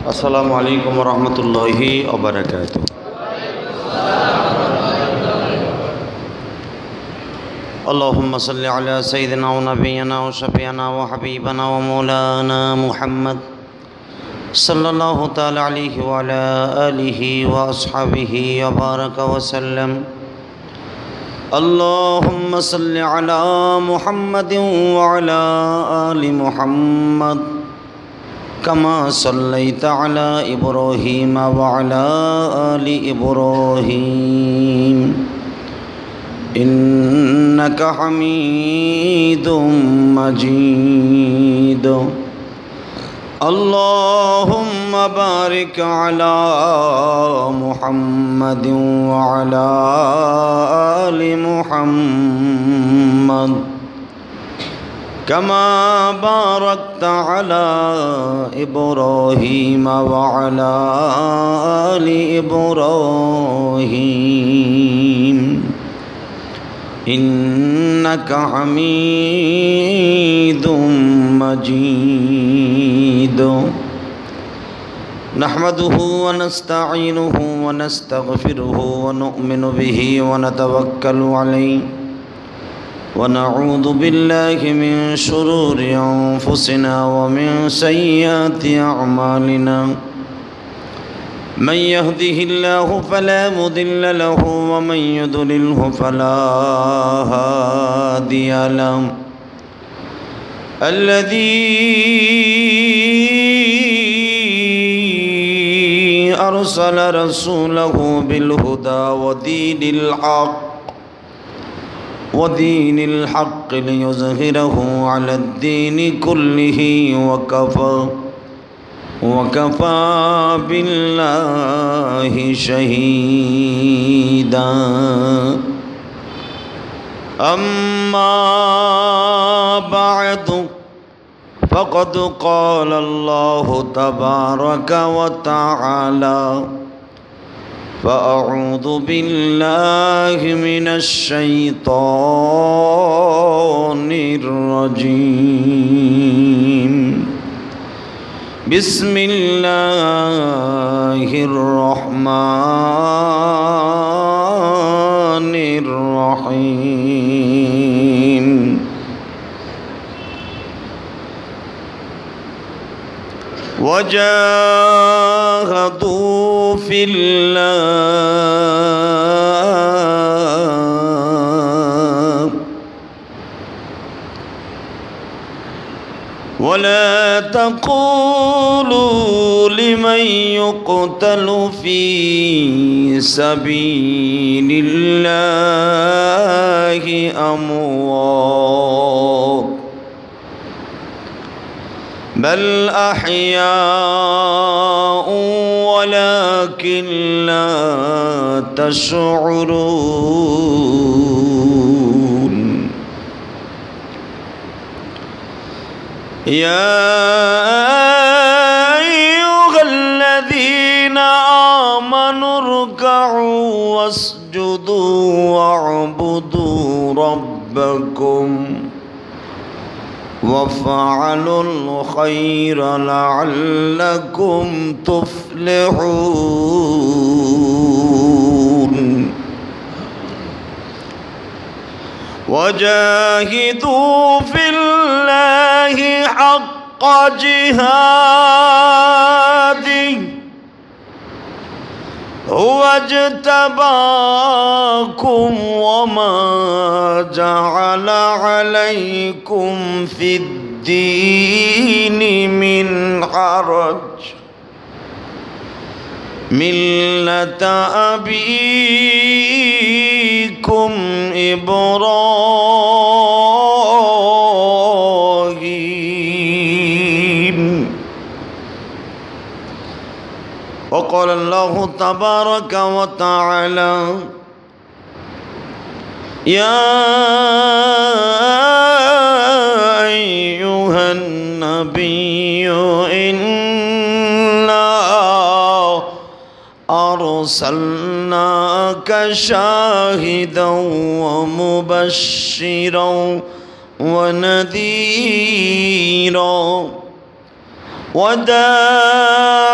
আসসালামু আলাইকুম ওয়া রাহমাতুল্লাহি ওয়া বারাকাতুহু। আল্লাহুম্মা সাল্লি আলা সাইয়্যিদিনা ওয়া নাবিয়িনা ওয়া শাফি'িনা ওয়া হাবিবানা ওয়া মাওলানা মুহাম্মদ সাল্লাল্লাহু তাআলা আলাইহি ওয়া আলা আলিহি ওয়া আসহাবিহি ওয়া বারাকা ওয়া সাল্লাম। আল্লাহুম্মা সাল্লি আলা মুহাম্মাদিন ওয়া আলা আলি মুহাম্মদ كما صليت على إبراهيم وعلى آل إبراهيم إنك حميد مجيد. اللهم بارك على محمد وعلى آل محمد كما باركت على إبراهيم وعلى آل إبراهيم إنك حميد مجيد. نحمده ونستعينه ونستغفره ونؤمن به ونتوكل عليه ونعوذ بالله من شرور أنفسنا ومن سيئات أعمالنا. من يهده الله فلا مضل له ومن يضلله فلا هادي له. الذي أرسل رسوله بالهدى ودين الحق ليظهره على الدين كله وكفى بالله شهيدا. أما بعد فقد قال الله تبارك وتعالى: فأعوذ بالله من الشيطان الرجيم. بسم الله الرحمن الرحيم. وجاهدوا في الله ولا تقولوا لمن يقتل في سبيل الله أموات بل أحياء ولكن لا تشعرون. يا أيها الذين آمنوا اركعوا واسجدوا واعبدوا ربكم وافعلوا الخير لعلكم تفلحون. وجاهدوا في الله حق جهاده هو اجتباكم وما جعل عليكم في الدين من حرج ملة أبيكم إبراهيم. وقال الله تبارك وتعالى: يا أيها النبي إنا أرسلناك شاهدا ومبشرا ونذيرا وداعيا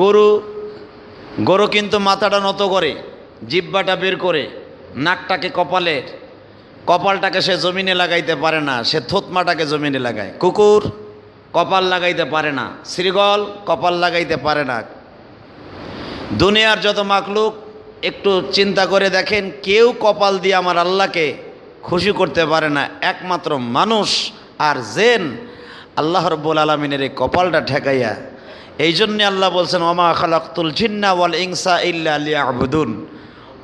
গরু গরু কিন্তু মাথাটা নত করে, জিহ্বাটা বের করে, নাকটাকে কপালটাকে সে জমিনে লাগাইতে পারে না, সে থুতমাটাকে জমিনে লাগায়। কুকুর কপাল লাগাইতে পারে না, শ্রীগল কপাল লাগাইতে পারে না। দুনিয়ার যত মাখলুক একটু চিন্তা করে দেখেন, কেউ কপাল দিয়ে আমার আল্লাহকে খুশি করতে পারে না, একমাত্র মানুষ আর জিন আল্লাহ রাব্বুল আলামিনের এই কপালটা ঠেকাইয়া। এই জন্যে আল্লাহ বলছেন, ওমা খালাকতুল জিন্না ওয়াল ইনসা ইল্লা লিয়াবুদুন।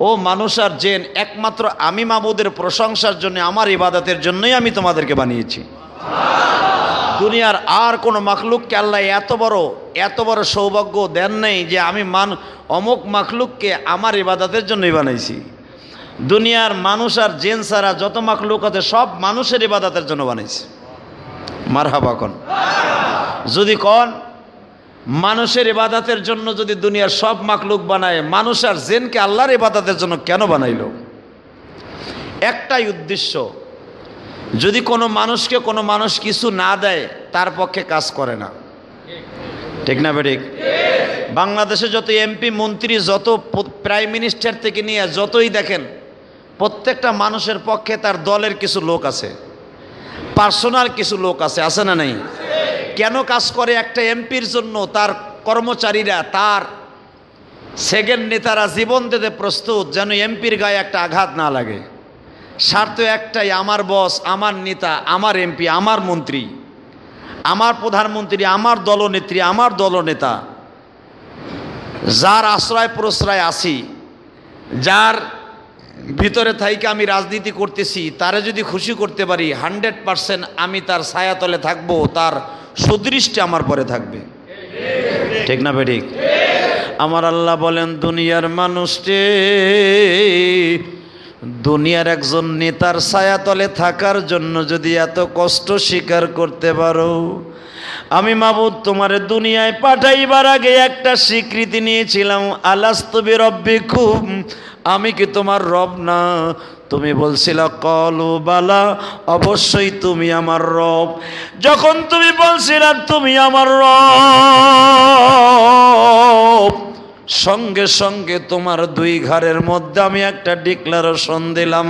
ও মানুষ আর জিন, একমাত্র আমি মাবুদের প্রশংসার জন্য, আমার ইবাদতের জন্যই আমি তোমাদেরকে বানিয়েছি। দুনিয়ার আর কোনো মাখলুককে আল্লাহ এত বড় সৌভাগ্য দেন নেই যে আমি অমুক মাখলুককে আমার ইবাদতের জন্যই বানাইছি। দুনিয়ার মানুষ আর জিন ছাড়া যত মাখলুক আছে সব মানুষের ইবাদতের জন্য বানাইছে। মারহাবা কোন। যদি কোন মানুষের ইবাদতের জন্য যদি দুনিয়ার সব মাখলুক বানায়, মানুষ আর জিনকে আল্লাহর ইবাদতের জন্য কেন বানাইল? একটাই উদ্দেশ্য, যদি কোনো মানুষকে কোনো মানুষ কিছু না দেয় তার পক্ষে কাজ করে না। ঠিক না বেঠিক? বাংলাদেশে যত এমপি মন্ত্রী, যত প্রাইম মিনিস্টার থেকে নিয়ে যতই দেখেন, প্রত্যেকটা মানুষের পক্ষে তার দলের কিছু লোক আছে, পার্সোনাল কিছু লোক আছে, আছে না নাই? কেন কাজ করে? একটা এমপির জন্য তার কর্মচারীরা, তার সেকেন্ড নেতারা জীবন দিতে প্রস্তুত, যেন এমপির গায়ে একটা আঘাত না লাগে। স্বার্থ একটাই, আমার বস, আমার নেতা, আমার এমপি, আমার মন্ত্রী, আমার প্রধানমন্ত্রী, আমার দলনেত্রী, আমার দলনেতা, যার আশ্রয় প্রশ্রয় আসি, যার ভিতরে থাইকে আমি রাজনীতি করতেছি, তারে যদি খুশি করতে পারি 100% আমি তার ছায়াতলে থাকবো, তার সুদৃষ্টি আমার পরে থাকবে। ঠিক না বেঠিক? আমার আল্লাহ বলেন, দুনিয়ার মানুষকে, দুনিয়ার একজন নেতার ছায়াতলে থাকার জন্য যদি এত কষ্ট স্বীকার করতে পারো, আমি মাবুদ তোমারে দুনিয়ায় পাঠাইবার আগে একটা স্বীকৃতি নিয়েছিলাম, আলাস্তু বিরব্বিকুম, আমি কি তোমার রব না? তুমি বলছিলা কলু বালা, অবশ্যই তুমি আমার রব। যখন তুমি বলছিলা তুমি আমার রব, সঙ্গে সঙ্গে তোমার দুই ঘরের মধ্যে আমি একটা ডিক্লারেশন দিলাম।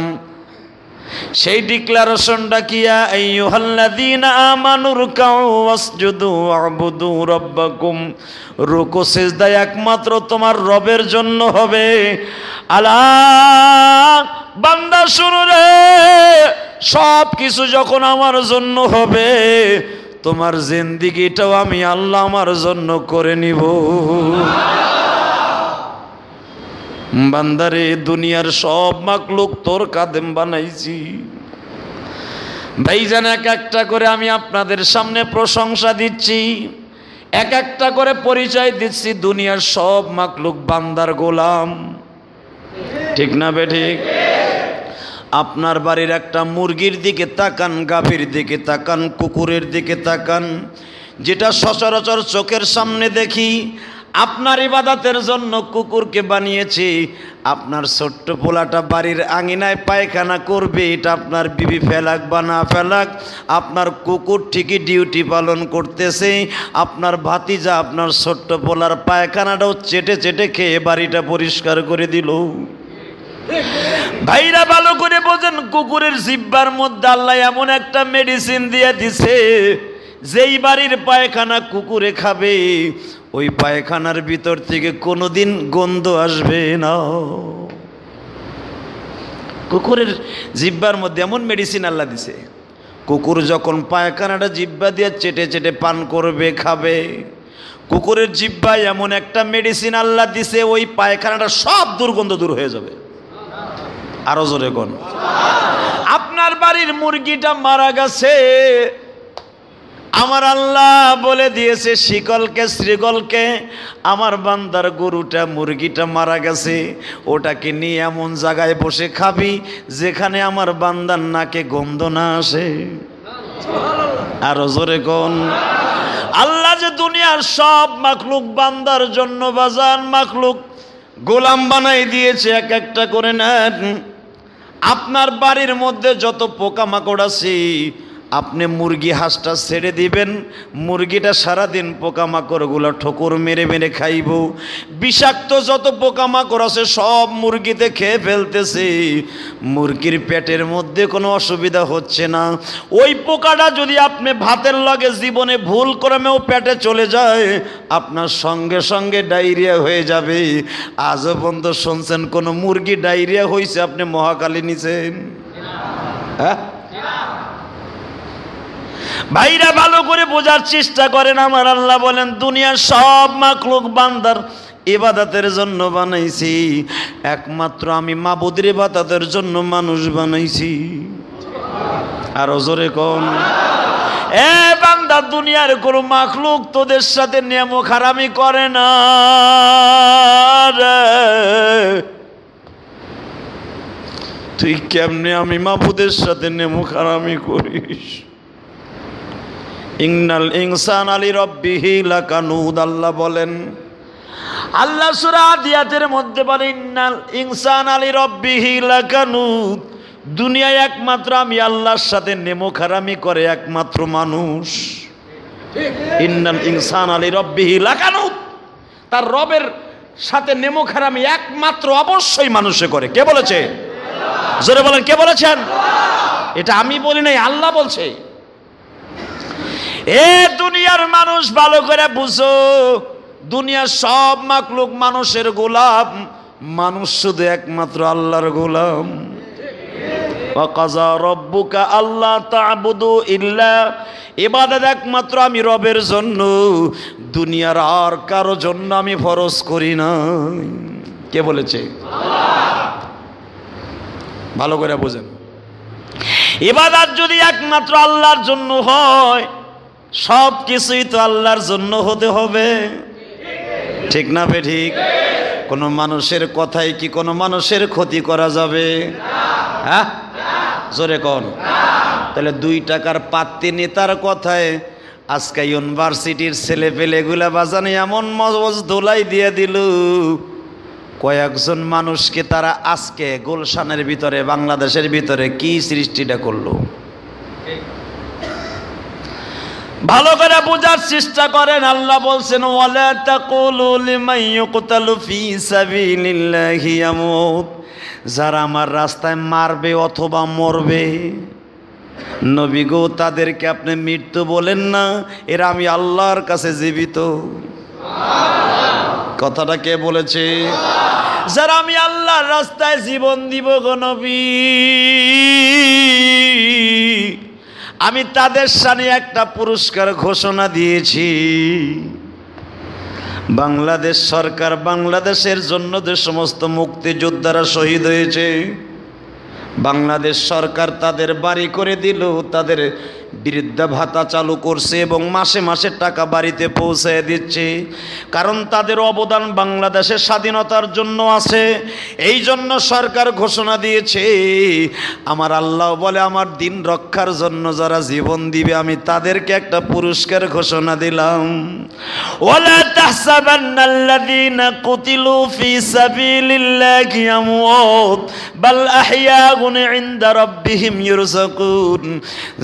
সেই ডিক্লারেশনটা কি? আইয়ুহাল্লাযীনা আমানু রুকাউ ওয়াসজুদু ওয়া'বুদু রাব্বাকুম, রুকু সিজদা একমাত্র তোমার রবের জন্য হবে। আলা বান্দা শুনো রে, সব কিছু যখন আমার জন্য হবে, তোমার জিন্দেগিটাও আমি আল্লাহ আমার জন্য করে নিব। বান্দারে, দুনিয়ার সব মাখলুক তোর কাদেম বানাইছি। ভাইজান, এক একটা করে আমি আপনাদের সামনে প্রশংসা দিচ্ছি, এক একটা করে পরিচয় দিচ্ছি। দুনিয়ার সব মাখলুক বান্দার গোলাম। ঠিক না বেঠিক? আপনার বাড়ির একটা মুরগির দিকে তাকান, গাভীর দিকে তাকান, কুকুরের দিকে তাকান, যেটা সচরাচর চোখের সামনে দেখি। আপনার ইবাদতের জন্য কুকুরকে বানিয়েছি। আপনার ছোট্ট পোলাটা বাড়ির আঙিনায় পায়খানা করবে, এটা আপনার বিবি ফেলাক বা না ফেলাক, আপনার কুকুর ঠিকই ডিউটি পালন করতেছে। আপনার ভাতিজা আপনার ছোট্ট পোলার পায়খানাটাও চেটে চেটে খেয়ে বাড়িটা পরিষ্কার করে দিল। ভাইরা ভালো করে বোঝেন, কুকুরের জিহ্বার মধ্যে আল্লাহ এমন একটা মেডিসিন দিয়ে দিছে, যেই বাড়ির পায়খানা কুকুরে খাবে, ওই পায়খানার ভিতর থেকে কোনোদিন গন্ধ আসবে না। কুকুরের জিহ্বার মধ্যে এমন মেডিসিন আল্লাহ দিছে, কুকুর যখন পায়খানাটা জিহ্বা দিয়ে চেটে চেটে পান করবে, খাবে, কুকুরের জিহ্বায় এমন একটা মেডিসিন আল্লাহ দিছে, ওই পায়খানাটা সব দুর্গন্ধ দূর হয়ে যাবে। আরো জোরে কোন। আপনার বাড়ির মুরগিটা মারা গেছে, আমার আল্লাহ বলে দিয়েছে শিকলকে, শ্রীগলকে, আমার বান্দার গরুটা, মুরগিটা মারা গেছে, ওটাকে নিয়ে এমন জায়গায় বসে খাবি যেখানে আমার বান্দার নাকে গন্ধ না আসে। আরো জোরে কোন। আল্লাহ যে দুনিয়ার সব মাখলুক বান্দার জন্য বাজান মাখলুক গোলাম বানাই দিয়েছে, এক একটা করে নেন। আপনার বাড়ির মধ্যে যত পোকামাকড় আছে, আপনি মুরগি হাঁসটা ছেড়ে দিবেন, মুরগিটা সারাদিন পোকামাকড়গুলো ঠোকর মেরে মেরে খাইব, বিষাক্ত যত পোকামাকড় আছে সব মুরগিতে খেয়ে ফেলতেছে, মুরগির পেটের মধ্যে কোনো অসুবিধা হচ্ছে না। ওই পোকাটা যদি আপনি ভাতের লগে জীবনে ভুল ক্রমেও পেটে চলে যায়, আপনার সঙ্গে সঙ্গে ডায়রিয়া হয়ে যাবে। আজও পর্যন্ত শুনছেন কোনো মুরগি ডায়রিয়া হয়েছে আপনি মহাকালী নিছেন? হ্যাঁ ভাইরা, ভালো করে বোঝার চেষ্টা করেন। আমার আল্লাহ বলেন দুনিয়ার সব মাখলুক বান্দার ইবাদতের জন্য বানাইছি, একমাত্র আমি মাবুদের ইবাদতের জন্য মানুষ বানাইছি। আরো জোরে কোন এ বান্দা, দুনিয়ার কোনো মাখলুক তোদের সাথে নেমো খারামি করে না রে। তুই কেমনে আমি মাবুদের সাথে নেমো খারামি করিস? ইন্নাল ইনসানা লিরাব্বিহি লাকানুদ, আল্লাহ বলেন, আল্লাহ সূরা আদিয়াতের মধ্যে বলে ইন্নাল ইনসানা লিরাব্বিহি লাকানুদ, দুনিয়ায় একমাত্র আমি আল্লাহর সাথে নেমোখারামি করে একমাত্র মানুষ। ইন্নাল ইনসানা লিরাব্বিহি লাকানুদ, তার রবের সাথে নেমোখারামি একমাত্র অবশ্যই মানুষে করে। কে বলেছে? জোরে বলেন, কে বলেছেন? এটা আমি বলি নাই, আল্লাহ বলছে। এ দুনিয়ার মানুষ ভালো করে বুঝো, দুনিয়ার সব মাখলুক মানুষের গোলাম, মানুষ শুধু একমাত্র আল্লাহর গোলাম। ওয়া কাযা রাব্বুকা আল্লা তা'বুদু ইল্লা, ইবাদত একমাত্র আমি রবের জন্য, দুনিয়ার আর কারো জন্য আমি ফরজ করি না। কে বলেছে? ভালো করে বুঝেন, ইবাদত যদি একমাত্র আল্লাহর জন্য হয়, সব কিছুই তো আল্লাহর জন্য হতে হবে, ঠিক না বে ঠিক? কোনো মানুষের কথায় কি কোনো মানুষের ক্ষতি করা যাবে? হ্যাঁ জোরে কোন? তাহলে 2 টাকার পাত্তি নেতার কথায় আজকে ইউনিভার্সিটির ছেলে পেলেগুলা বাজানে এমন মজবজ দোলাই দিয়ে দিল, কয়েকজন মানুষকে তারা আজকে গুলশানের ভিতরে, বাংলাদেশের ভিতরে কি সৃষ্টিটা করলো। ভালো করে বোঝার চেষ্টা করেন। আল্লাহ বলছেন ওয়ালা তাকুলু লিমান ইউকতালু ফি সাবিলিল্লাহি ইয়ামুত, যারা আমার রাস্তায় মারবে অথবা মরবে, নবী গো তাদেরকে আপনি মৃত্যু বলেন না, এরা আমি আল্লাহর কাছে জীবিত। কথাটা কে বলেছে? যারা আমি আল্লাহর রাস্তায় জীবন দিব গো নবী, আমি তাদের সামনে একটা পুরস্কার ঘোষণা দিয়েছি। বাংলাদেশ সরকার বাংলাদেশের জন্য যে সমস্ত মুক্তিযোদ্ধারা শহীদ হয়েছে, বাংলাদেশ সরকার তাদের বাড়ি করে দিল, তাদের বৃদ্ধা ভাতা চালু করছে এবং মাসে মাসে টাকা বাড়িতে পৌঁছায় দিচ্ছে। কারণ তাদের অবদান বাংলাদেশের স্বাধীনতার জন্য আছে। এই জন্য সরকার ঘোষণা দিয়েছে, আমার আল্লাহ বলে আমার দিন রক্ষার জন্য যারা জীবন দিবে আমি তাদেরকে একটা পুরস্কার ঘোষণা দিলাম। ওয়ালা তাহসাবান্নাল্লাযীনা কুতিলু ফি সাবিলিল্লাহি আমওয়াত বাল আহইয়াউন ইনদা রাব্বিহিম ইরযাকুন,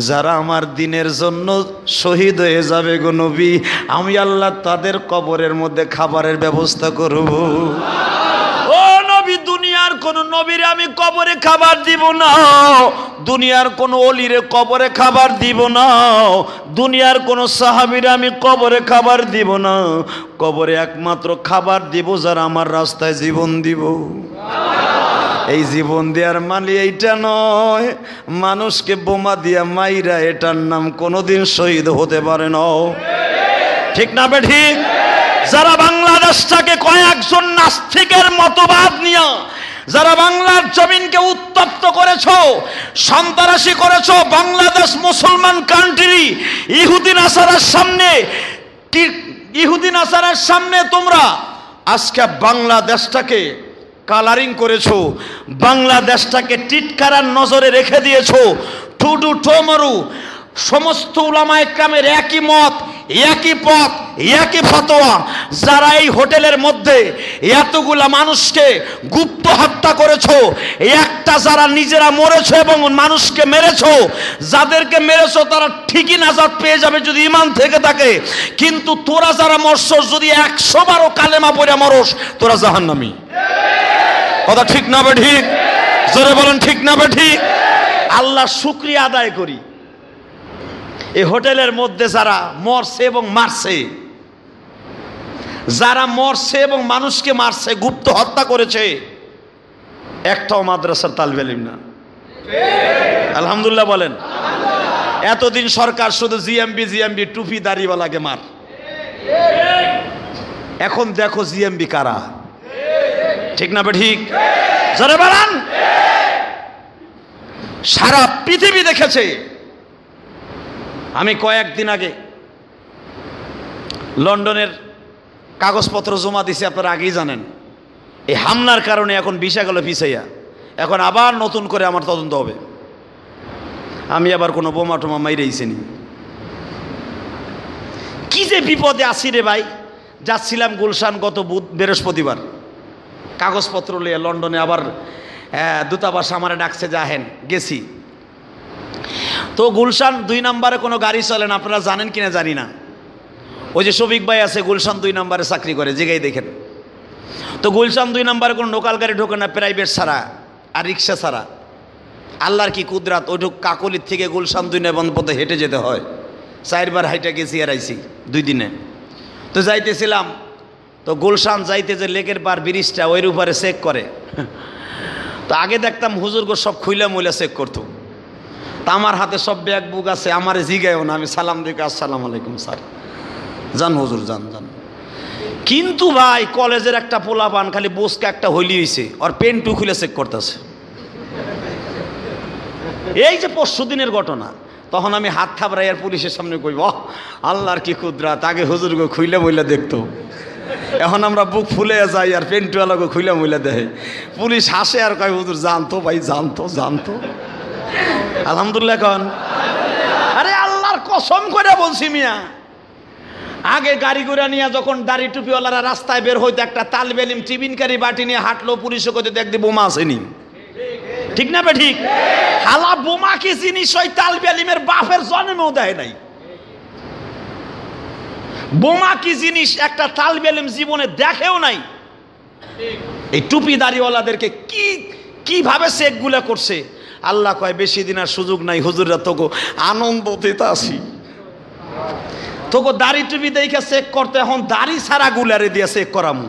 যারা আমার দিনের জন্য শহীদ হয়ে যাবে গো নবী, আমি আল্লাহ তাদের কবরের মধ্যে খাবারের ব্যবস্থা করব। ও নবী, দুনিয়ার কোন নবীরে আমি কবরে খাবার দিব না, দুনিয়ার কোন ওলিরে কবরে খাবার দিব না, দুনিয়ার কোন সাহাবীরে আমি কবরে খাবার দিব না, কবরে একমাত্র খাবার দিব যারা আমার রাস্তায় জীবন দিব। এই জীবন দেওয়ার মানে এইটা নয় মানুষকে বোমা দিয়া মাইরা, এটার নাম কোনোদিন শহীদ হতে পারে না, ঠিক না বে ঠিক? যারা বাংলাদেশটাকে কয়েকজন নাস্তিকের মতবাদ নিয়ে যারা বাংলার জমিনকে উত্তপ্ত করেছো, সন্ত্রাসী করেছো, বাংলাদেশ মুসলমান কান্ট্রি, ইহুদি নাসারার সামনে তোমরা আজকে বাংলাদেশটাকে কালারিং করেছো, বাংলাদেশটাকে টিটকারার নজরে রেখে দিয়েছো, ঠুডু ঠোমরু সমস্ত উলামা ইকরামের একই মত, একই পথ, একই ফতোয়া। যারা এই হোটেলের মধ্যে এতগুলা মানুষকে গুপ্ত হত্যা করেছো, একটা যারা নিজেরা মরেছো এবং মানুষকে মেরেছো, যাদেরকে মেরেছো তারা ঠিকই নাজাত পেয়ে যাবে যদি ঈমান থেকে থাকে। কিন্তু তোরা যারা মরছস, যদি 100 বারও কালেমা পড়ে মরস, তোরা জাহান্নামী। কথা ঠিক না বে ঠিক? জোরে বলেন ঠিক না বে ঠিক? আল্লাহর শুকরিয়া আদায় করি, এই হোটেলের মধ্যে যারা মরছে এবং মারছে, যারা মরছে এবং মানুষকে মারছে, গুপ্ত হত্যা করেছে, একটাও মাদ্রাসার তালিবে ইলম না। আলহামদুলিল্লাহ বলেন। এতদিন সরকার শুধু জিএমবি টুপি দাড়িওয়ালাকে মার, এখন দেখো জিএমবি কারা। ঠিক না বে ঠিক? জোরে বলেন। সারা পৃথিবী দেখেছে। আমি কয়েকদিন আগে লন্ডনের কাগজপত্র জমা দিছি, আপনারা আগেই জানেন। এই হামলার কারণে এখন ভিসা গেল পিছাইয়া, এখন আবার নতুন করে আমার তদন্ত হবে। আমি আবার কোনো বোমা টোমা মাইরেইছিনি। কি যে বিপদে আছি রে ভাই। যাচ্ছিলাম গুলশান গত বৃহস্পতিবার, কাগজপত্র লিয়ে লন্ডনে, আবার দূতাবাস আমারে ডাকছে, যাহেন গেছি। তো গুলশান 2 নম্বরে কোনো গাড়ি চলে না, আপনারা জানেন কিনা জানি না। ওই যে শফিক ভাই আছে গুলশান 2 নম্বরে চাকরি করে, জায়গায় দেখেন। তো গুলশান 2 নম্বরে কোনো লোকাল গাড়ি ঢোকে না, প্রাইভেট ছাড়া আর রিক্সা ছাড়া। আল্লাহর কি কুদরাত, ওইটুক কাকলির থেকে গুলশান 2 নম্বর পথে হেঁটে যেতে হয়। 4 বার হাইটা গেছি আর আইছি 2 দিনে। তো যাইতেছিলাম, তো গুলশান যাইতে যে লেকের পার ব্রিজটা, ওইর উপরে চেক করে। তো আগে দেখতাম হুজুরগো সব খুইলা মুইলা চেক করতো। তা আমার হাতে সব ব্যাগ বুক আছে, আমার জিগায়ও না। আমি সালাম দিকে, আসসালামু আলাইকুম স্যার, যান হুজুর যান যান। কিন্তু ভাই কলেজের একটা পোলা পান খালি বোসকে একটা হইলি হয়েছে, আর পেন্টু খুলে চেক করতেছে। এই যে 5 দিনের ঘটনা। তখন আমি হাত থাবড়াই আর পুলিশের সামনে কইব, আল্লাহর কি কুদরাত, আগে হুজুরগো খুইলা মুইলা দেখতো, এখন আমরা বুক ফুলে যাই আর পেন্টুওয়ালাকে খুইলা মুইলা দেয়। পুলিশ হাসে আর কয়, হুজুর জানতো ভাই, জানতো জানতো। আলহামদুলিল্লাহ কন। আরে আল্লাহর কসম করে বলছি মিয়া, আগে গাড়ি ঘোড়া নিয়ে যখন দাড়ি টুপিওয়ালারা রাস্তায় বের হইতো, একটা তালিবে ইলম টিফিনকারি বাটি নিয়ে হাঁটলো, পুলিশও কইতে দেখদি বোমা আসেনি। ঠিক না বে ঠিক? হালা বোমা কি জিনিস ওই তালিবে ইলমের বাপের জন্মেও দেয় নাই। বোমা কি জিনিস একটা তালিবে ইলম জীবনে দেখেও নাই। এই টুপি দাড়িওয়ালাদেরকে কিভাবে চেকগুলা করছে। আল্লাহ কয় বেশি দিন আর সুযোগ নাই, হুজুররা তোকে আনন্দ দিতে আসি, তোকে দাড়ি টুপি দেখে চেক করতে, এখন দাড়ি ছাড়া গুলারে দিয়ে চেক করামু।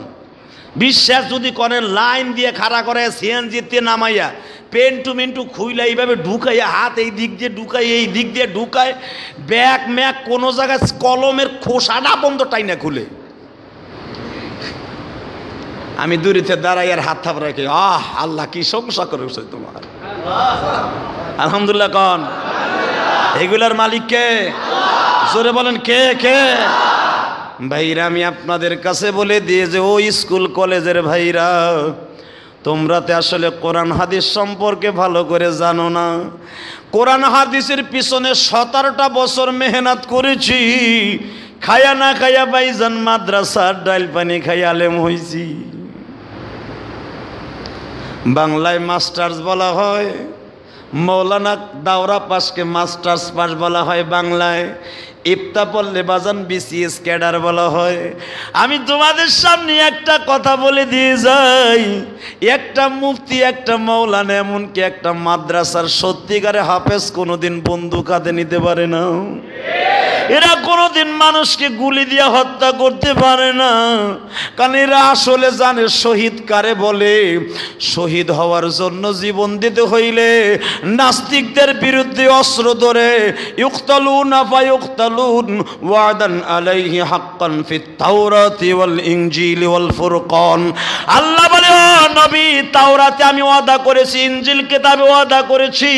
বিশ্বাস যদি করেন, লাইন দিয়ে খাড়া করে সিএনজিতে নামাইয়া পেন্টু মেন্টু খুইলা এইভাবে ঢুকাইয়া, হাত এই দিক দিয়ে ঢুকাই, এই দিক দিয়ে ঢুকায়, ব্যাগ ম্যাগ কোনো জায়গায় কলমের খোসাটা বন্ধ টাইনা খুলে। আমি দূরিতে দাঁড়াই আর হাত থাপ রাখি, আল্লাহ কি সংসার করেছে তোমার। আলহামদুলিল্লাহ কন। এগুলার মালিক কে? জোরে বলেন কে কে? ভাইরা আমি আপনাদের কাছে বলে দিয়ে যে, ও স্কুল কলেজের ভাইরা, তোমরাতে আসলে কোরআন হাদিস সম্পর্কে ভালো করে জানো না। কোরআন হাদিসের পিছনে 17টা বছর মেহনত করেছি, খায়া না খায়া ভাইজান মাদ্রাসার ডাইল পানি খাই আলেম হয়েছি। বাংলায় মাস্টার্স বলা হয়, মৌলানা দাওরা পাসকে মাস্টার্স পাস বলা হয় বাংলায়, ইফতা পড়লে বাজান বিসিএস ক্যাডার বলা হয়। আমি তোমাদের সামনে একটা কথা বলে দিয়ে যাই, একটা মুফতি, একটা মৌলানা, এমনকি একটা মাদ্রাসার সত্যিকারে হাফেজ কোনোদিন বন্দুক হাতে নিতে পারে না। এরা কোনোদিন মানুষকে গুলি দিয়ে হত্যা করতে পারে না, কারণ এরা আসলে জানে শহীদ কারে বলে। শহীদ হওয়ার জন্য জীবন দিতে হইলে নাস্তিকদের বিরুদ্ধে অস্ত্র ধরে ইউকতালুনা ফায়ুকতালুন ওয়াদান আলাইহি হাক্কান ফিত তাওরাতি ওয়াল ইনজিল ওয়াল ফুরকান। আল্লাহ বলে, ও নবী, তাওরাতে আমি ওয়াদা করেছি, ইনজিল কিতাবে ওয়াদা করেছি,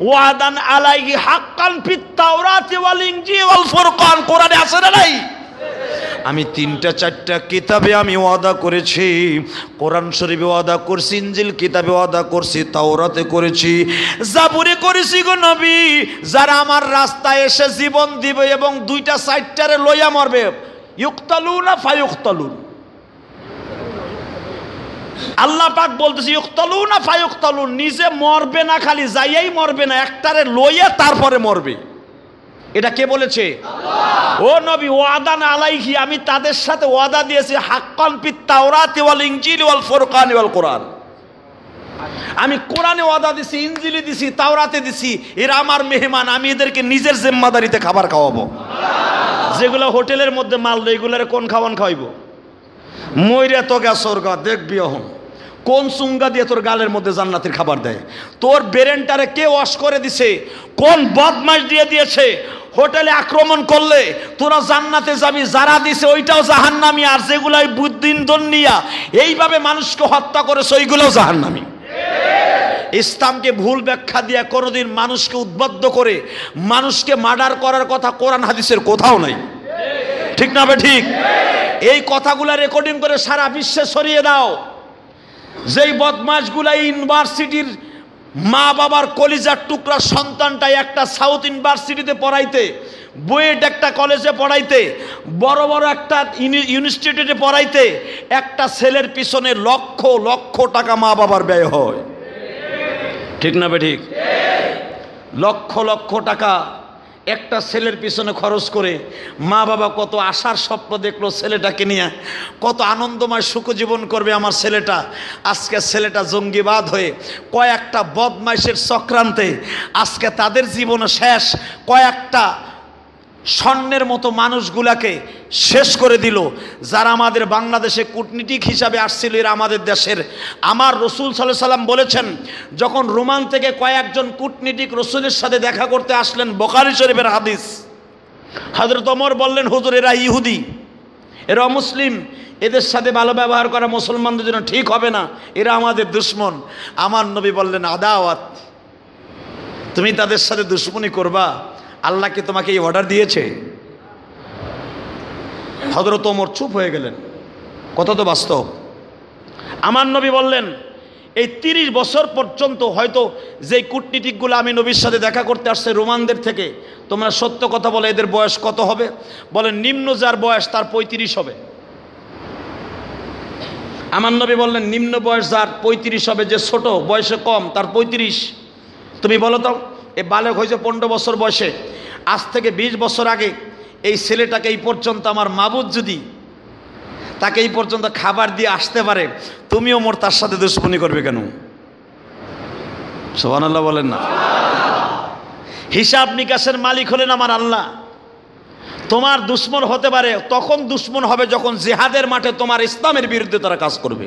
ওয়াদান আলাইহি হাক্কান ফিত তাওরাতি ওয়াল ইনজিল ওয়াল ফুরকান। কোরআনে আছে না নাই? আমি 3-4টা কিতাবে আমি ওয়াদা করেছি, কোরআন শরীফে ওয়াদা করছি, ইনজিল কিতাবে ওয়াদা করছি, তাওরাতে করেছি, জাবুরে করেছি গো নবী, যারা আমার রাস্তায় এসে জীবন দিবে এবং 2টা সাইডটারে লইয়া মরবে, ইউকতালুনা ফায়ুকতালুন। আল্লাহ পাক বলতেছে ইউকতালুনা ফায়ুকতালুন, নিজে মরবে না, খালি যাইয়াই মরবে না, একটারে লইয়া তারপরে মরবে। এটা কে বলেছে? ও নবী, ওয়াদান আলাইহি, আমি তাদের সাথে ওয়াদা দিয়েছি, হাক্কান ফিত তাওরাতি ওয়াল ইনজিল ওয়াল ফুরকান ওয়াল কোরআন। আমি কোরআনে ওয়াদা দিছি, ইনজিলে দিছি, তাওরাতে দিছি, এরা আমার মেহমান, আমি এদেরকে নিজের জিম্মাদারিতে খাবার খাওয়াবো। যেগুলো হোটেলের মধ্যে মাল দেয়, এগুলোর কোন খাওয়ান খাওয়াইবো? মইরা তো গেছর গা, দেখবি অহন কোন চুঙ্গা দিয়ে তোর গালের মধ্যে জান্নাতের খাবার দেয়। তোর ব্রেনটারে কে ওয়াশ করে দিছে? কোন বদমাশ দিয়ে দিয়েছে? হোটেলে আক্রমণ করলে তোরা জান্নাতে যাবি, যারা দিছে ওইটাও জাহান্নামী, আর যেগুলাই বুদ্ধিন দন্নিয়া এইভাবে মানুষকে হত্যা করেছে ওইগুলোও জাহান্নামী। ইসলামকে ভুল ব্যাখ্যা দিয়ে কোনোদিন মানুষকে উদ্বুদ্ধ করে মানুষকে মার্ডার করার কথা কোরআন হাদিসের কোথাও নাই, ঠিক না? ঠিক। এই কথাগুলা রেকর্ডিং করে সারা বিশ্বে ছড়িয়ে দাও। যেই বদমাশগুলা ইউনিভার্সিটির মা বাবার কলিজার টুকরা সন্তানটাই একটা সাউথ ইউনিভার্সিটিতে পড়াইতে, বুয়েট একটা কলেজে পড়াইতে, বড় বড় একটা ইনস্টিটিউটে পড়াইতে, একটা ছেলের পিছনে লক্ষ লক্ষ টাকা মা বাবার ব্যয় হয়, ঠিক না? ঠিক। লক্ষ লক্ষ টাকা একটা ছেলের পিছনে খরচ করে মা বাবা কত আশার স্বপ্ন দেখলো ছেলেটাকে নিয়ে, কত আনন্দময় সুখজীবন করবে আমার ছেলেটা। আজকে ছেলেটা জঙ্গিবাদ হয়ে কয়েকটা বদমাইশের চক্রান্তে আজকে তাদের জীবন শেষ। কয়েকটা স্বর্ণের মতো মানুষগুলাকে শেষ করে দিল, যারা আমাদের বাংলাদেশে কূটনীতিক হিসাবে আসছিল। এরা আমাদের দেশের, আমার রসুল সাল্লাল্লাহু আলাইহি ওয়াসাল্লাম বলেছেন, যখন রোমান থেকে কয়েকজন কূটনীতিক রসুলের সাথে দেখা করতে আসলেন, বুখারী শরীফের হাদিস, হযরত ওমর বললেন, হুজুর এরা ইহুদি, এরা মুসলিম, এদের সাথে ভালো ব্যবহার করা মুসলমানদের জন্য ঠিক হবে না, এরা আমাদের দুশমন। আমার নবী বললেন, আদাওয়াত, তুমি তাদের সাথে দুশমনি করবা? আল্লাহ কি তোমাকে এই অর্ডার দিয়েছে? হযরত ওমর চুপ হয়ে গেলেন। কথা তো বাস্তব। আমার নবী বললেন, এই 30 বছর পর্যন্ত হয়তো যে কূটনীতিকগুলো আমি নবীর সাথে দেখা করতে আসছে রোমানদের থেকে, তোমরা সত্য কথা বলে এদের বয়স কত হবে? বলেন, নিম্ন যার বয়স তার 35 হবে। আমার নবী বললেন, নিম্ন বয়স যার 35 হবে, যে ছোট বয়সে কম তার 35। তুমি বলো তো, এ বালক হয়েছে 15 বছর বয়সে, আজ থেকে 20 বছর আগে এই ছেলেটাকে এই পর্যন্ত আমার মাবুদ যদি তাকে এই পর্যন্ত খাবার দিয়ে আসতে পারে, তুমিও মোর তার সাথে দুশমনি করবে কেন? সুবহানাল্লাহ বলেন না? হিসাব নিকাশের মালিক হলেন আমার আল্লাহ। তোমার দুশমন হতে পারে, তখন দুশমন হবে যখন জিহাদের মাঠে তোমার ইসলামের বিরুদ্ধে তারা কাজ করবে।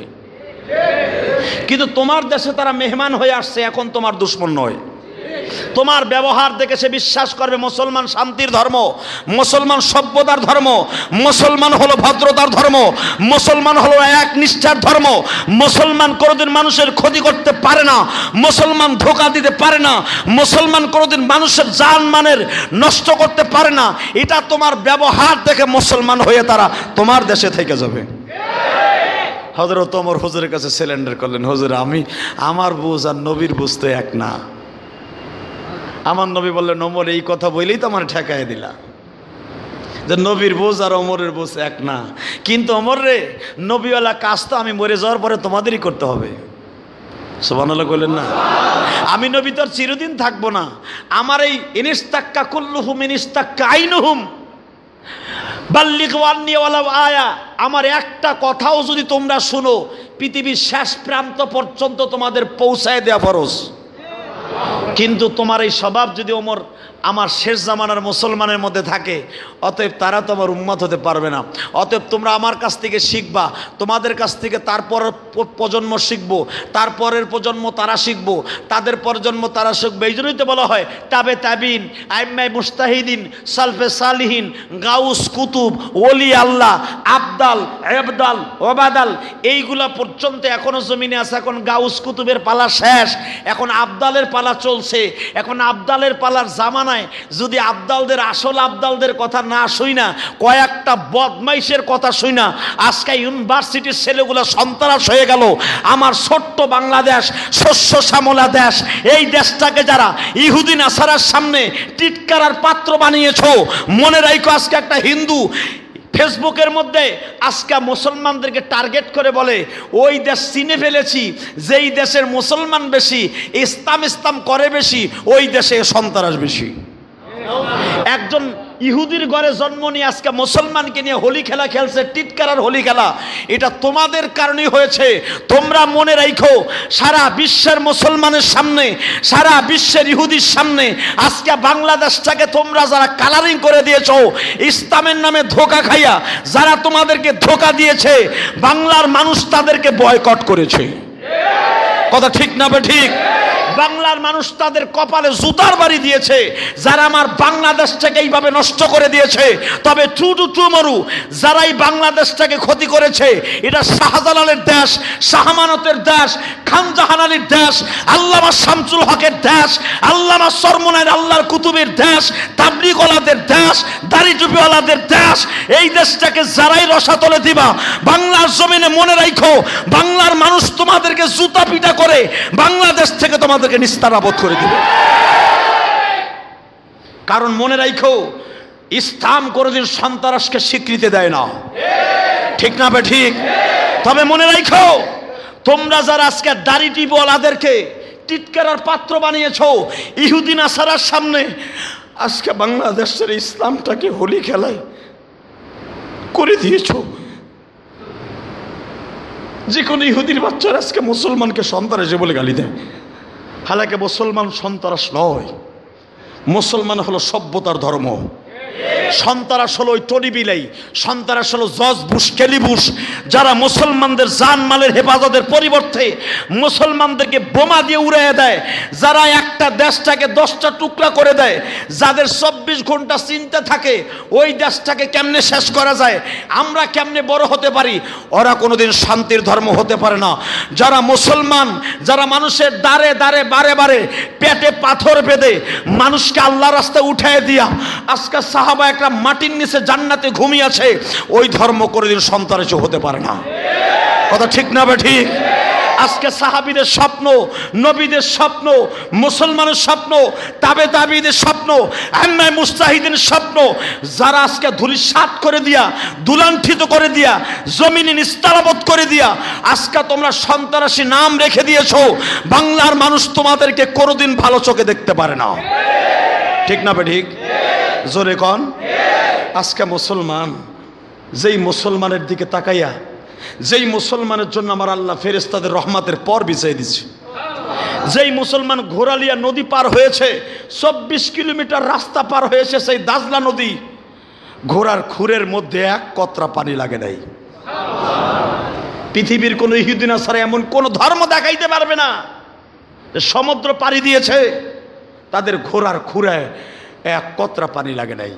কিন্তু তোমার দেশে তারা মেহমান হয়ে আসছে, এখন তোমার দুশমন নয়। তোমার ব্যবহার দেখে সে বিশ্বাস করবে মুসলমান শান্তির ধর্ম, মুসলমান সভ্যতার ধর্ম, মুসলমান হলো ভদ্রতার ধর্ম, মুসলমান হলো এক নিষ্ঠার ধর্ম, মুসলমান কোনোদিন মানুষের ক্ষতি করতে পারে না, মুসলমান ধোঁকা দিতে পারে না, মুসলমান কোনোদিন মানুষের জানমানের নষ্ট করতে পারে না। এটা তোমার ব্যবহার দেখে মুসলমান হয়ে তারা তোমার দেশে থেকে যাবে। হযরত ওমর হুজুরের কাছে সিলিন্ডার করলেন, হুজুর আমি আমার বুঝ আর নবীর বুঝ তো এক না। আমার নবী বললেন, ওমর এই কথা বলেই তো আমার ঠেকায় দিলা যে নবীর বোঝ আর ওমরের বোঝ এক না। কিন্তু ওমর রে, নবীওয়ালা কাজ তো আমি মরে যাওয়ার পরে তোমাদেরই করতে হবে। সুবহানাল্লাহ বললেন না? আমি নবী তো আর চিরদিন থাকবো না। আমার এই ইনিস্তাক্কা কুল্লুহুম ইনিস্তাক্কা আইনুহুম বাল্লিগু আন্নী ওয়ালাউ আয়া, আমার একটা কথাও যদি তোমরা শুনো, পৃথিবীর শেষ প্রান্ত পর্যন্ত তোমাদের পৌঁছায় দেয়া ফরজ। কিন্তু তোমার এই স্বভাব যদি ওমর আমার শেষ জামানার মুসলমানের মধ্যে থাকে, অতএব তারা তো আমার উম্মত হতে পারবে না। অতএব তোমরা আমার কাছ থেকে শিখবা, তোমাদের কাছ থেকে তারপর প্রজন্ম শিখবো, তারপরের প্রজন্ম তারা শিখবো, তাদের প্রজন্ম তারা শিখবে। এই জন্যই তো বলা হয় তাবে তাবিন, আইম্মাই মুস্তাহিদিন, সালফে সালিহিন, গাউস কুতুব, ওলি আল্লাহ, আবদাল, এবদাল, ওবাদাল, এইগুলা পর্যন্ত এখনো জমিনে আছে। এখন গাউস কুতুবের পালা শেষ, এখন আবদালের পালা চলছে। এখন আবদালের পালার জামানা সময় যদি আবদালদের আসল আবদালদের কথা না শুই না, কয়েকটা বদমাইশের কথা শুই না, আজকে ইউনিভার্সিটির ছেলেগুলো সন্ত্রাস হয়ে গেল। আমার ছোট্ট বাংলাদেশ, শস্য শ্যামলা দেশ, এই দেশটাকে যারা ইহুদি নাসারার সামনে টিটকারার পাত্র বানিয়েছো, মনে রাখো আজকে একটা হিন্দু ফেসবুকের মধ্যে আজকে মুসলমানদেরকে টার্গেট করে বলে ওই দেশ চিনে ফেলেছি, যেই দেশের মুসলমান বেশি, ইসলাম করে বেশি, ওই দেশে সন্ত্রাস বেশি। একজন ইহুদির ঘরে জন্ম নিয়ে আজকে মুসলমানকে নিয়ে হোলি খেলা খেলছে, টিটকারার হোলি খেলা। এটা তোমাদের কারণেই হয়েছে। তোমরা মনে রাখো, সারা বিশ্বের মুসলমানের সামনে, সারা বিশ্বের ইহুদির সামনে আজকে বাংলাদেশটাকে তোমরা যারা কালারিং করে দিয়েছো, ইসলামের নামে ধোঁকা খাইয়া যারা তোমাদেরকে ধোঁকা দিয়েছে, বাংলার মানুষ তাদেরকে বয়কট করেছে। কথা ঠিক না বে ঠিক? বাংলার মানুষ তাদের কপালে জুতার বাড়ি দিয়েছে, যারা আমার বাংলাদেশটাকে এইভাবে নষ্ট করে দিয়েছে। তবে টুমরু যারাই বাংলাদেশটাকে ক্ষতি করেছে, এটা শাহজালালের দেশ, শাহমানতের দেশ, খানজাহান আলীর দেশ, আল্লামা শামসুল হকের দেশ, আল্লামা সরমনের আল্লাহর কুতুবের দেশ, তাবলিগওয়ালাদের দেশ, দাড়ি টুপিওয়ালাদের দেশ। এই দেশটাকে যারাই রসাতলে দিবা, বাংলার জমিনে মনে রাখো, বাংলার মানুষ তোমাদেরকে জুতা পিটা করে বাংলাদেশ থেকে তোমাদেরকে নিস্তারাবদ্ধ করে দিবে। কারণ মনে রাখো, ইসলাম কোনদিন সন্ত্রাসকে স্বীকৃতি দেয় না। ঠিক না বে ঠিক? তবে মনে রাখো, তোমরা যারা আজকে দাড়ি টিপওয়ালাদেরকে টিটকারার পাত্র বানিয়েছো ইহুদি নাসারার সামনে, আজকে বাংলাদেশের ইসলামটাকে হোলি খেলায় করে দিয়েছো। যে কোনো ইহুদির বাচ্চারা আজকে মুসলমানকে সন্ত্রাসী বলে গালি দেয়। হালাকে মুসলমান সন্ত্রাস নয়, মুসলমান হলো সভ্যতার ধর্ম। সন্ত্রাস হলো ওই টনি বিলাই, সন্ত্রাস হলো জর্জ বুশ, কেলি বুশ, যারা মুসলমানদের জানমালের হেফাজতের পরিবর্তে মুসলমানদেরকে বোমা দিয়ে উড়িয়ে দেয়, যারা একটা দেশটাকে 10টা টুকরা করে দেয়, যাদের 24 ঘন্টা চিন্তা থাকে ওই দেশটাকে কেমনে শেষ করা যায়, আমরা কেমনে বড় হতে পারি। ওরা কোনোদিন শান্তির ধর্ম হতে পারে না। যারা মুসলমান, যারা মানুষের দ্বারে দ্বারে বারে বারে পেটে পাথর বেঁধে মানুষকে আল্লাহর রাস্তায় উঠায় দিয়া আজকে সাহাবা একটা মাটির নিচে জান্নাতে ঘুমিয়ে আছে, ওই ধর্ম কোনোদিন সন্ত্রাসী হতে পারে না। কথা ঠিক না বে ঠিক? আজকে সাহাবীদের স্বপ্ন, নবীদের স্বপ্ন, মুসলমানের স্বপ্ন, তাবিদের স্বপ্ন, আম্মায়ে মুস্তাহিদের স্বপ্ন, যারা আজকে ধূলিসাৎ করে দিয়া, দুলান্ঠিত করে দিয়া, জমিনে নিস্তারাবদ্ধ করে দিয়া আজকে তোমরা সন্ত্রাসী নাম রেখে দিয়েছো, বাংলার মানুষ তোমাদেরকে কোনোদিন ভালো চোখে দেখতে পারে না। ঠিক না বে ঠিক? জোরে কন। আজকে মুসলমান, যেই মুসলমানের দিকে তাকাইয়া, যেই মুসলমানের জন্য আমার আল্লাহ ফেরেশতাদের রহমতের পর বিছাই দিচ্ছে, যেই মুসলমান ঘোরালিয়া নদী পার হয়েছে, 24 কিলোমিটার রাস্তা পার হয়েছে, সেই দাজলা নদী, ঘোড়ার খুরের মধ্যে এক কতরা পানি লাগে নাই। পৃথিবীর কোন ইহুদি নাসারা এমন কোন ধর্ম দেখাইতে পারবে না যে সমুদ্র পাড়ি দিয়েছে, তাদের ঘোড়ার খুরায় এক কতরা পানি লাগে নাই।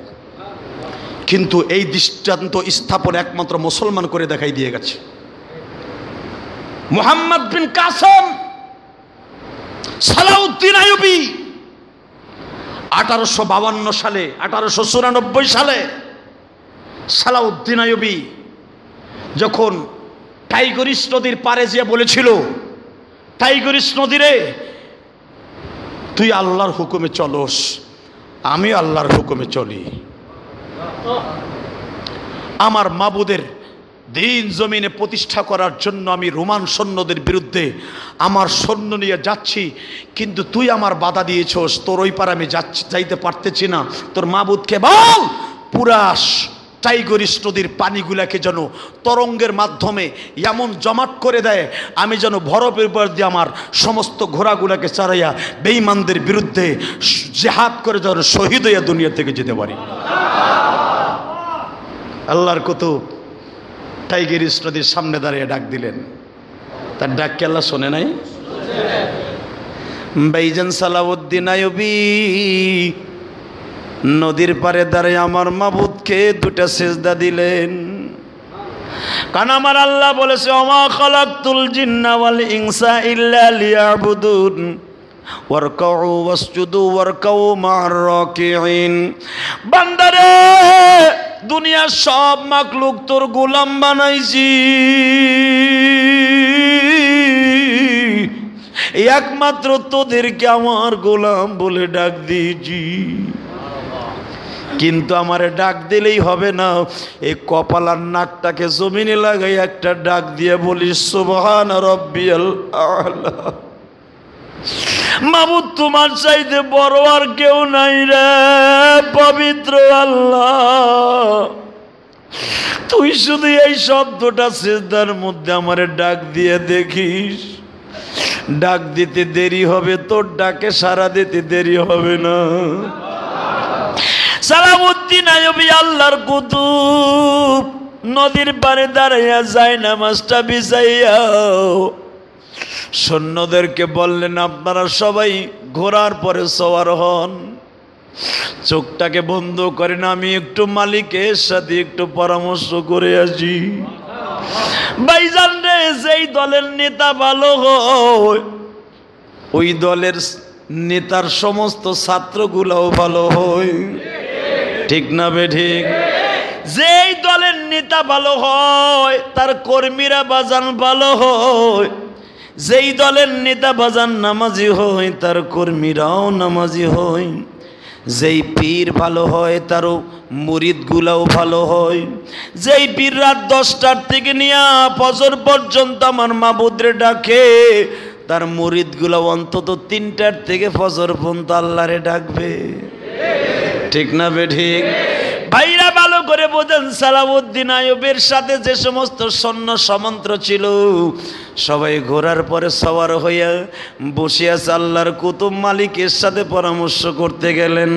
কিন্তু এই দৃষ্টান্ত স্থাপন একমাত্র মুসলমান করে দেখাই দিয়ে গেছে। মুহাম্মদ বিন কাসেম, সালাউদ্দিন আইয়ুবী 1852 সালে, 1894 সালে সালাউদ্দিন আইয়ুবী যখন টাইগ্রিস নদীর পারে যেয়ে বলেছিল, টাইগ্রিস নদীরে তুই আল্লাহর হুকুমে চলস, আমি আল্লাহর হুকুমে চলি। আমার মাবুদের দিন জমিনে প্রতিষ্ঠা করার জন্য আমি রোমান সৈন্যদের বিরুদ্ধে আমার সৈন্য নিয়ে যাচ্ছি, কিন্তু তুই আমার বাধা দিয়েছস, তোর ওই পার আমি যাইতে পারতেছি না। তোর মাবুদকে বল পুরা টাইগ্রিস নদীর পানিগুলাকে যেন তরঙ্গের মাধ্যমে এমন জমাট করে দেয়, আমি যেন বরফের উপর দিয়ে আমার সমস্ত ঘোড়াগুলাকে চারাইয়া বেঈমানদের বিরুদ্ধে জিহাদ করে যেন শহীদ হইয়া দুনিয়া থেকে যেতে পারি। আল্লাহর কুতুব টাইগ্রিস নদীর সামনে দাঁড়িয়ে ডাক দিলেন। তার ডাক কি আল্লাহ শোনে নাই? ভাইজান সালাউদ্দিন আইয়ুবী নদীর পারে দাঁড়িয়ে আমার মাবুদকে দুটা সেজদা দিলেন। কারণ আমার আল্লাহ বলেছে, ওমা খালাকতুল জিন্না ওয়াল ইনসা ইল্লা লিয়াবুদুন, ওয়ারকাউ ওয়াসজুদু ওয়ারকাউ মা'আর রাকিঈন। বান্দারে দুনিয়ার সব মাখলুক তোর গোলাম বানাইছি, একমাত্র তোদেরকে আমার গোলাম বলে ডাক দিয়েছি। কিন্তু আমারে ডাক দিলেই হবে না, এই কপাল আর নাকটাকে জমিনে লাগাই একটা ডাক দিয়ে বলিস সুবহান রাব্বিয়াল আ'লা। মাবুদ তোমার চাইতে বড় আর কেউ নাই রে পবিত্র আল্লাহ। তুই শুধু এই শব্দটা সিজদার মধ্যে আমারে ডাক দিয়ে দেখিস, ডাক দিতে দেরি হবে, তোর ডাকে সাড়া দিতে দেরি হবে না। সালামউদ্দিন আইয়ুবী আল্লাহর কুতুব নদীর পাড়ে দাঁড়াইয়া যায় নামাজটা বিছাইয়া সৈন্যদেরকে বললেন, আপনারা সবাই ঘোড়ার পরে সওয়ার হন, চোখটাকে বন্ধ করেন, আমি একটু মালিকের সাথে একটু পরামর্শ করে আসি। ভাইজান রে, যেই দলের নেতা ভালো হয় ওই দলের নেতার সমস্ত ছাত্রগুলাও ভালো হয়, ঠিক না বেঠিক? যেই দলের নেতা ভালো হয় তার কর্মীরা বাজান ভালো হয়, যেই দলের নেতা বাজান নামাজি হয় তার কর্মীরাও নামাজি হয়, যেই পীর ভালো হয় তারও মুরিদগুলাও ভালো হয়। যেই পীর রাত 10টার থেকে নিয়ে ফজর পর্যন্ত আমার মাবুদরে ডাকে, তার মুরিদগুলো অন্তত 3টার থেকে ফজর পর্যন্ত আল্লাহরে ডাকবে, ঠিক না বেঠিক? ভাইরা ভালো করে বোঝেন, সালাউদ্দিন আইয়ুবের সাথে যে সমস্ত সৈন্য সামন্ত ছিল সবাই ঘোড়ার পরে সওয়ার হইয়া বসে আছে। আল্লাহর কুতুব মালিকের সাথে পরামর্শ করতে গেলেন,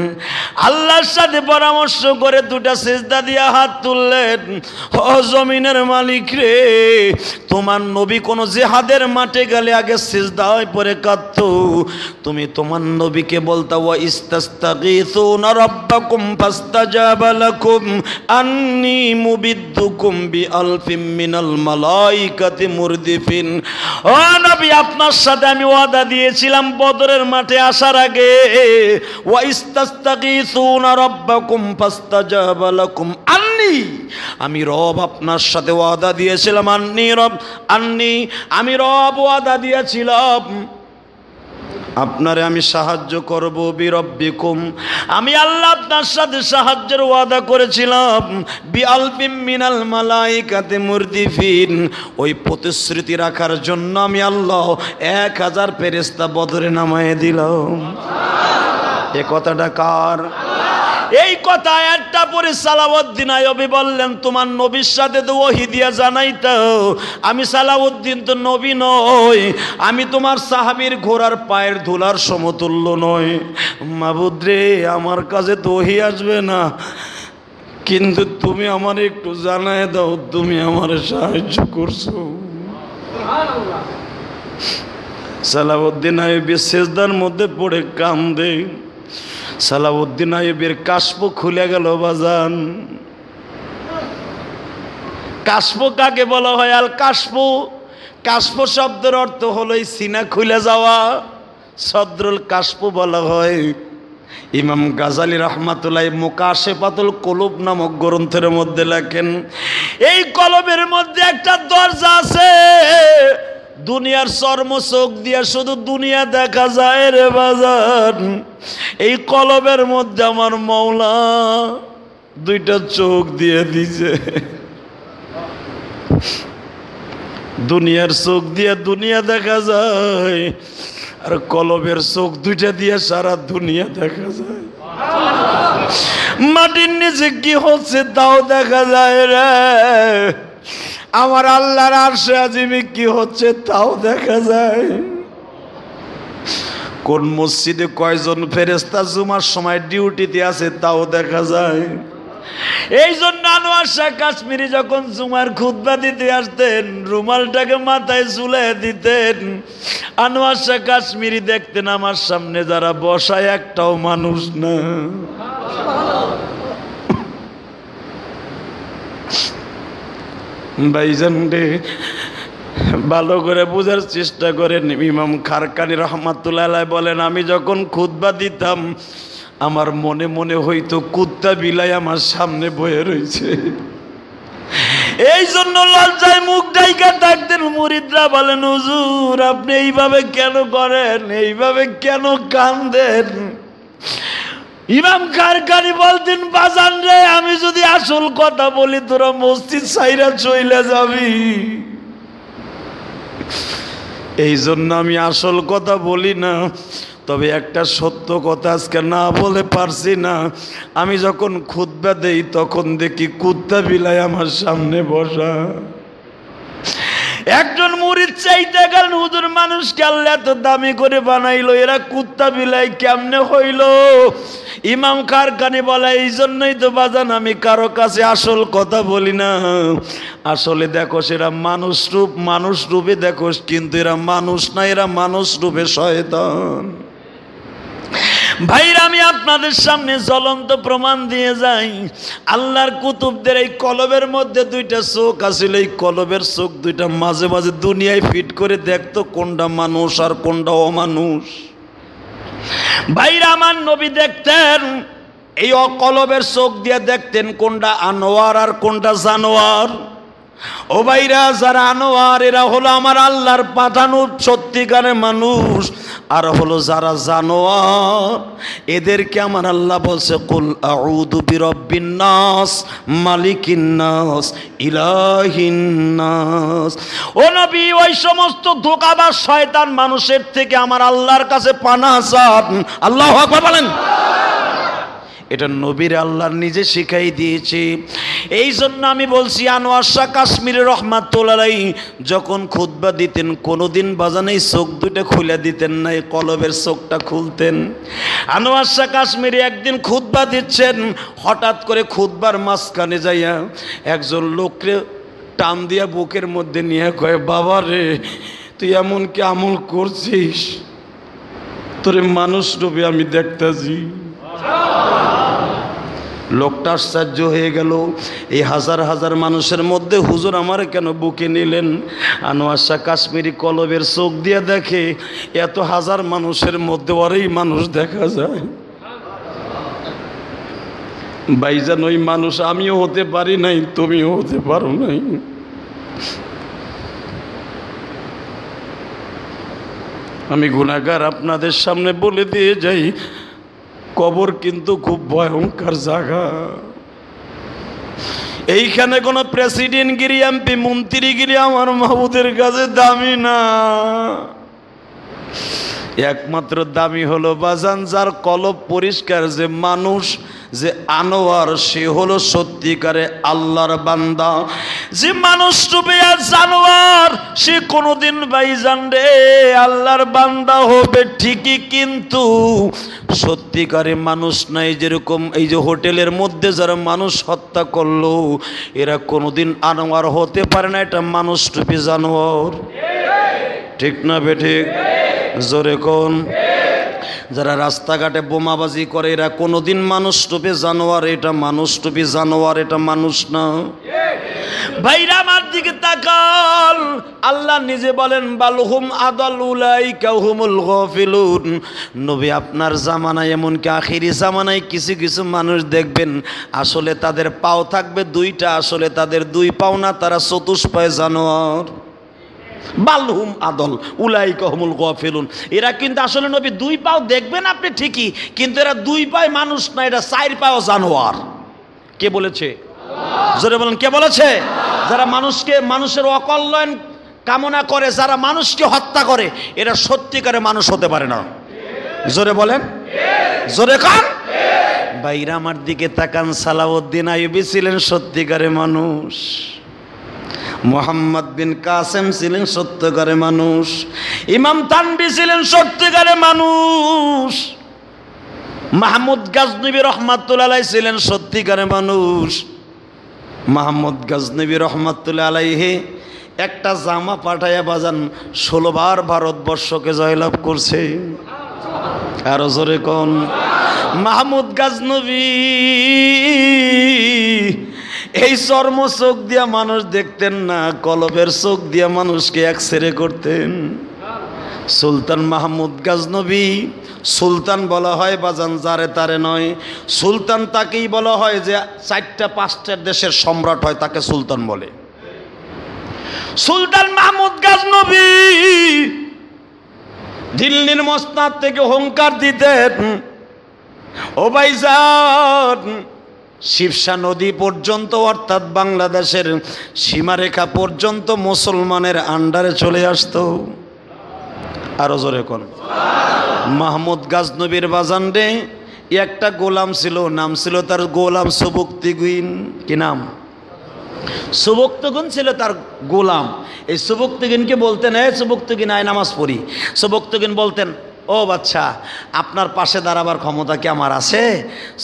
আল্লাহর সাথে পরামর্শ করে দুটা সিজদা দিয়া হাত তুললেন, ও জমিনের মালিক রে, তোমার নবী কোন জিহাদের মাঠে গেলে আগে সিজদায় পড়ে কাঁদতো, তুমি তোমার নবীকে বলতা ওয়া ইস্তাস্তাগীসুনা রাব্বাকুম ফাস্তাজাবা লাকুম আন্নী মুবিদ্দুকুম বিআলফিম মিনাল মালাইকাতি মুরদিফিন। ও নবী, আপনার সাথে আমি ওয়াদা দিয়েছিলাম বদরের মাঠে আসার আগে, ওয়া ইস্তাস্তাগীসুনা রাব্বাকুম ফাস্তাজাবা লাকুম আন্নী, আমি রব আপনার সাথে ওয়াদা দিয়েছিলাম, আন্নী রব আন্নী, আমি রব ওয়াদা দিয়েছিলাম আপনারে আমি সাহায্য করব, বিরব্বিকুম, আমি আল্লাহ আপনার সাথে সাহায্যের ওয়াদা করেছিলাম, বিআলফিম মিনাল মালাইকাতি মুরদিফিন, ওই প্রতিশ্রুতি রাখার জন্য আমি আল্লাহ 1000 ফেরেশতা বদরে নামায়ে দিলাম। এ কথাটা কার? এই কথা একটা পরে সালাউদ্দিন আইয়ুবী বললেন, তোমার নবীর সাথে তো ওহী দিয়া জানাইতো, আমি সালাউদ্দিন তো নবী নই, আমি তোমার সাহাবীর ঘোড়ার পায়ের ধুলার সমতুল্য নয়। মাবুদ রে, আমার কাছে তো ওহী আসবে না, কিন্তু তুমি আমার একটু জানায় দাও তুমি আমার সাহায্য করছো। সালাউদ্দিন আইয়ুবী সিজদার মধ্যে পড়ে কান্দে। সালাউদ্দিন আইয়ুবের কাশপ খুলে গেল বাজান। কাশপ কাকে বলা হয়? আল কাশপ, কাশপ শব্দের অর্থ হলো সিনা খুলে যাওয়া, সদরুল কাশপ বলা হয়। ইমাম গাজালি রহমাতুল্লাহ মুকাশেফাতুল কুলুব নামক গ্রন্থের মধ্যে লেখেন, এই কলবের মধ্যে একটা দরজা আছে, দুনিয়ার চর্ম চোখ দিয়ে শুধু দুনিয়া দেখা যায় রে বাজান, এই কলবের মধ্যে আমার মওলা 2টা চোখ দিয়ে দিছে। দুনিয়ার চোখ দিয়ে দুনিয়া দেখা যায়, আর কলবের চোখ 2টা দিয়ে সারা দুনিয়া দেখা যায়। মাটির নিচে কি হচ্ছে তাও দেখা যায় রে, আমার আল্লাহর আরশে আজিমে কি হচ্ছে তাও দেখা যায়। কোন মসজিদে কয়জন ফেরেশতা জুমার সময় ডিউটিতে আছে তাও দেখা যায়। এই জন্য আনোয়ার শাহ কাশ্মীরি যখন জুমার খুতবা দিতে আসতেন রুমালটাকে মাথায় ঝুলিয়ে দিতেন। আনোয়ার শাহ কাশ্মীরি দেখতেন আমার সামনে যারা বসায় একটাও মানুষ না। ভাইজান রে, ভালো করে বোঝার চেষ্টা করেন। ইমাম খারকানি রহমাতুল্লাহ আলাইহি বলেন, আমি যখন খুতবা দিতাম আমার মনে মনে হইতো কুত্তা বিলাই আমার সামনে বয়ে রয়েছে। এই জন্য লজ্জায় মুখ ঢাইকা থাকতেন। মুরিদরা বলেন, হুজুর আপনি এইভাবে কেন করেন, এইভাবে কেন কান্দেন? ইমাম খারকানি বলতেন, বাজান রে, আমি যদি আসল কথা বলি তোরা মসজিদ ছাইরা চইলা যাবি। এই জন্য আমি আসল কথা বলি না। তবে একটা সত্য কথা আজকে না বলে পারছি না। আমি যখন খুতবা দেই তখন দেখি কুত্তা বিলাই আমার সামনে বসা। একজন মুরিদ চাইতে গেলেন, হুজুর মানুষকে আল্লাহ এত দামি করে বানাইলো, এরা কুত্তা বিলাই কেমনে হইল? ইমাম খারকানি বলে, এই জন্যই তো বাজান আমি কারো কাছে আসল কথা বলি না। আসলে দেখো এরা মানুষ রূপে দেখো, কিন্তু এরা মানুষ না, এরা মানুষ রূপে শয়তান। ভাইরা, আমি আপনাদের সামনে জ্বলন্ত প্রমাণ দিয়ে যাই। আল্লাহর কুতুবদের এই কলবের মধ্যে দুইটা চোখ আছিল। এই কলবের চোখ দুইটা মাঝে মাঝে দুনিয়ায় ফিট করে দেখতো কোনটা মানুষ আর কোনটা অমানুষ। ভাইরা, আমার নবী দেখতেন, এই কলবের চোখ দিয়ে দেখতেন কোনটা আনোয়ার আর কোনটা জানোয়ার। ও ভাইরা, যারা আনোয়ার এরা হলো আমার আল্লাহর পাঠানো সত্যিকারের মানুষ, আর হলো যারা জানোয়ার এদেরকে আমার আল্লাহ বলছে, কুল আউযু বিরাব্বিন নাস মালিকিন নাস ইলাহিন নাস। ও নবী, ওই সমস্ত ধোঁকাবাজ শয়তান মানুষের থেকে আমার আল্লাহর কাছে পানাহ চান। আল্লাহু আকবার বলেন। এটা নবীর আল্লাহ নিজে শিখাই দিয়েছে। এই জন্য আমি বলছি, আনোয়ার শাহ কাশ্মীরি রহমাতুল্লাহ আলাইহি যখন খুতবা দিতেন কোনোদিন বাজানেই চোখ দুটো খুলে দিতেন না, এই কলবের চোখটা খুলতেন। আনোয়ার শাহ কাশ্মীরি একদিন খুতবা দিচ্ছেন, হঠাৎ করে খুতবার মাঝখানে যাইয়া একজন লোককে টান দিয়া বুকের মধ্যে নিয়ে কয়, বাবা রে, তুই এমন কি আমল করছিস, তোরে মানুষ রূপে আমি দেখতেছি। লোকটা আশ্চর্য হয়ে গেল, এই হাজার হাজার মানুষের মধ্যে হুজুর আমার কেন বুকে নিলেন? আনোয়ার শাহ কাশ্মীরি কলবের চোখ দিয়ে দেখে এত হাজার মানুষের মধ্যে ওরই মানুষ দেখা যায়। ভাইজান, ওই মানুষ আমিও হতে পারি নাই, তুমিও হতে পারো নাই। আমি গুনাহগার আপনাদের সামনে বলে দিয়ে যাই, কবর কিন্তু খুব ভয়ঙ্কর জায়গা। এইখানে কোনো প্রেসিডেন্টগিরি, এমপি, মন্ত্রীগিরি আমার মাহবুদের কাছে দামি না। একমাত্র দামি হলো বাজান যার কলব পরিষ্কার, যে মানুষ, যে আনোয়ার, সে হলো সত্যিকারে আল্লাহর বান্দা। যে মানুষ রূপে আর জানোয়ার, সে কোনোদিন ভাইজান রে আল্লাহর বান্দা হবে ঠিকই, কিন্তু সত্যিকারে মানুষ নাই। যেরকম এই যে হোটেলের মধ্যে যারা মানুষ হত্যা করলো, এরা কোনোদিন আনোয়ার হতে পারে না, এটা মানুষ রূপী জানোয়ার। ঠিক না বেঠিক? জোরে কোন? যারা রাস্তাঘাটে বোমাবাজি করে এরা কোনোদিন মানুষ রূপে জানোয়ার, এটা মানুষ রূপী জানোয়ার, এটা মানুষ না। ভাইরা আমার দিকে তাকাল, আল্লাহ নিজে বলেন, বালহুম আদাল উলাইকা হুমুল গাফিলুন। নবী আপনার জামানায়, এমনকি আখিরি জামানায় কিছু কিছু মানুষ দেখবেন আসলে তাদের পাও থাকবে দুইটা, আসলে তাদের দুই পাও না, তারা চতুষ্পায় জানোয়ার। বালহুম আদল উলাইকা হুমুল গাফিলুন। এরা কিন্তু আসলে নবী দুই পাও দেখবেন আপনি ঠিকই, কিন্তু এরা দুই পায়ে মানুষ না, এরা চার পাও জানোয়ার। কে বলেছে? জোরে বলেন, কে বলেছে? যারা মানুষের অকল্যাণ কামনা করে, যারা মানুষকে হত্যা করে, এরা সত্যিকারে মানুষ হতে পারে না। জোরে বলেন, জোরে কান। ভাইরা আমার দিকে তাকান, সালাউদ্দিন আইয়ুবী ছিলেন সত্যিকারে মানুষ, মোহাম্মদ বিন কাসেম ছিলেন সত্যিকারে মানুষ, ইমাম তানভী ছিলেন সত্যিকারে মানুষ, মাহমুদ গজনবী রহমাতুল্লাহ আলাইহি ছিলেন সত্যিকারে মানুষ। মাহমুদ গজনবী রহমাতুল্লাহ আলাইহি একটা জামা পাঠাইয়া বাজান 16 বার ভারতবর্ষকে জয়লাভ করছে। আরো জোরে কোন? মাহমুদ গজনবী এই চর্ম চোখ দিয়া মানুষ দেখতেন না, কলবের চোখ দিয়া মানুষকে একসেরে করতেন। সুলতান মাহমুদ গাজনবী, সুলতান বলা হয় বাজান যারে তারে নয়, সুলতান তাকেই বলা হয় যে 4-5টা দেশের সম্রাট হয়, তাকে সুলতান বলে। সুলতান মাহমুদ গাজনবী দিল্লির মসনাদ থেকে হুঙ্কার দিতেন, ও ভাইজান শিবসা নদী পর্যন্ত অর্থাৎ বাংলাদেশের সীমারেখা পর্যন্ত মুসলমানের আন্ডারে চলে আসতো। আরো জোরে কোন মাহমুদ গাজনবীর বাজান রে একটা গোলাম ছিল, নাম ছিল তার গোলাম সুবুক্তগিন। কি নাম? সুবুক্তগিন ছিল তার গোলাম। এই সুবুক্তগিনকে বলতেন, এই সুবুক্তগিন আয় নামাজ পড়ি। সুবুক্তগিন বলতেন, ও বাচ্চা আপনার পাশে দাঁড়াবার ক্ষমতা কি আমার আছে?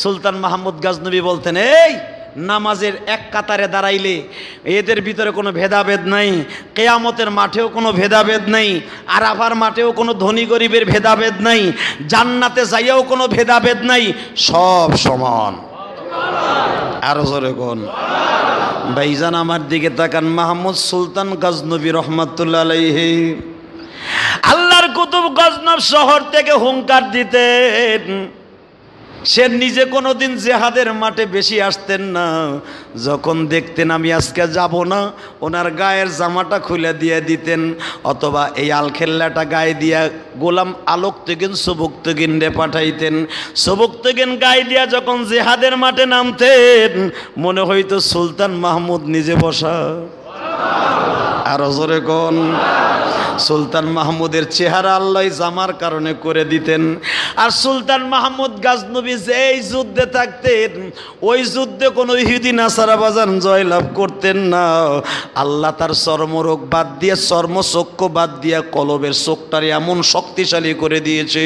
সুলতান মাহমুদ গাজনবী বলতেন, এই নামাজের এক কাতারে দাঁড়াইলে এদের ভিতরে কোনো ভেদাভেদ নাই, কেয়ামতের মাঠেও কোনো ভেদাভেদ নাই, আরাফার মাঠেও কোনো ধনী গরিবের ভেদাভেদ নাই, জান্নাতে যাইয়াও কোনো ভেদাভেদ নাই, সব সমান। আরো জোরে কোন ভাইজান আমার দিকে তাকান। মাহমুদ সুলতান গাজনবী রহমাতুল্লাহ আলাইহি আল্লাহর কুতুব গজনব শহর থেকে হুঙ্কার দিতেন। সে নিজে কোনোদিন জেহাদের মাঠে বেশি আসতেন না। যখন দেখতেন আমি আজকে যাব না, ওনার গায়ের জামাটা খুলে দিয়ে দিতেন, অথবা এই আলখেল্লাটা গায়ে দিয়া গোলাম আলোক্তগিন সুবুক্তগিন রে পাঠাইতেন। সুবুক্তগিন গায়ে দিয়া যখন জেহাদের মাঠে নামতেন, মনে হইতো সুলতান মাহমুদ নিজে বসা। আরো জোরে কোন সুলতান মাহমুদের চেহারা আল্লাহ জামার কারণে করে দিতেন। আর সুলতান মাহমুদ গাজনবী যেই যুদ্ধে থাকতেন, ওই যুদ্ধে কোনো ইহুদি নাসারা বাজান জয়লাভ করতেন না। আল্লাহ তার চর্মরোগ বাদ দিয়ে, চর্মচক্ষু বাদ দিয়ে কলবের চোখটারে এমন শক্তিশালী করে দিয়েছে।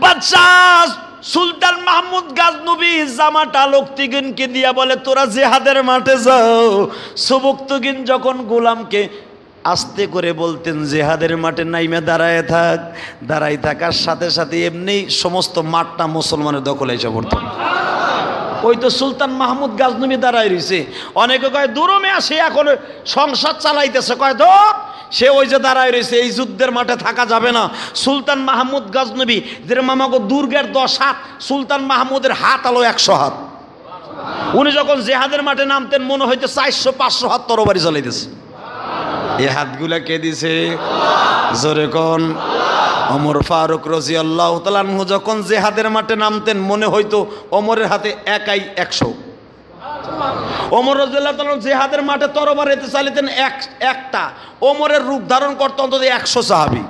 বাচ্চা সুলতান মাহমুদ গাজনবী জামাটা আলোক্তগিনকে দিয়া বলে, তোরা জেহাদের মাঠে যাও। সুবুক্তগিন যখন গোলামকে আস্তে করে বলতেন, জেহাদের মাঠে নাইমে দাঁড়ায় থাক, দাঁড়াই থাকার সাথে সাথে এমনি সমস্ত মাঠটা মুসলমানের দখলে এসে পড়ত। ওই তো সুলতান মাহমুদ গাজনবী দাঁড়ায় রয়েছে। অনেকে কয় দূরমে আসে এখন সংসার চালাইতেছে, কয় ধর সে ওই যে দাঁড়ায় রয়েছে, এই যুদ্ধের মাঠে থাকা যাবে না। সুলতান মাহমুদ গাজনবী যেরকম আমাকে দুর্গের 10 হাত, সুলতান মাহমুদের হাত আলো 100 হাত। উনি যখন জেহাদের মাঠে নামতেন মনে হইতে 400-500 হাত তরবারি চালাইতেছে। এই হাতগুলা কে দিছে? জোরে কোন ওমর ফারুক রাদিয়াল্লাহু তাআলা আনহু যখন জেহাদের মাঠে নামতেন মনে হইতো ওমরের হাতে একাই 100। ওমর রাদিয়াল্লাহু তাআলা জেহাদের মাঠে তরবারি চালাতেন একটা, ওমরের রূপ ধারণ করতে অন্তত 100 সাহাবী।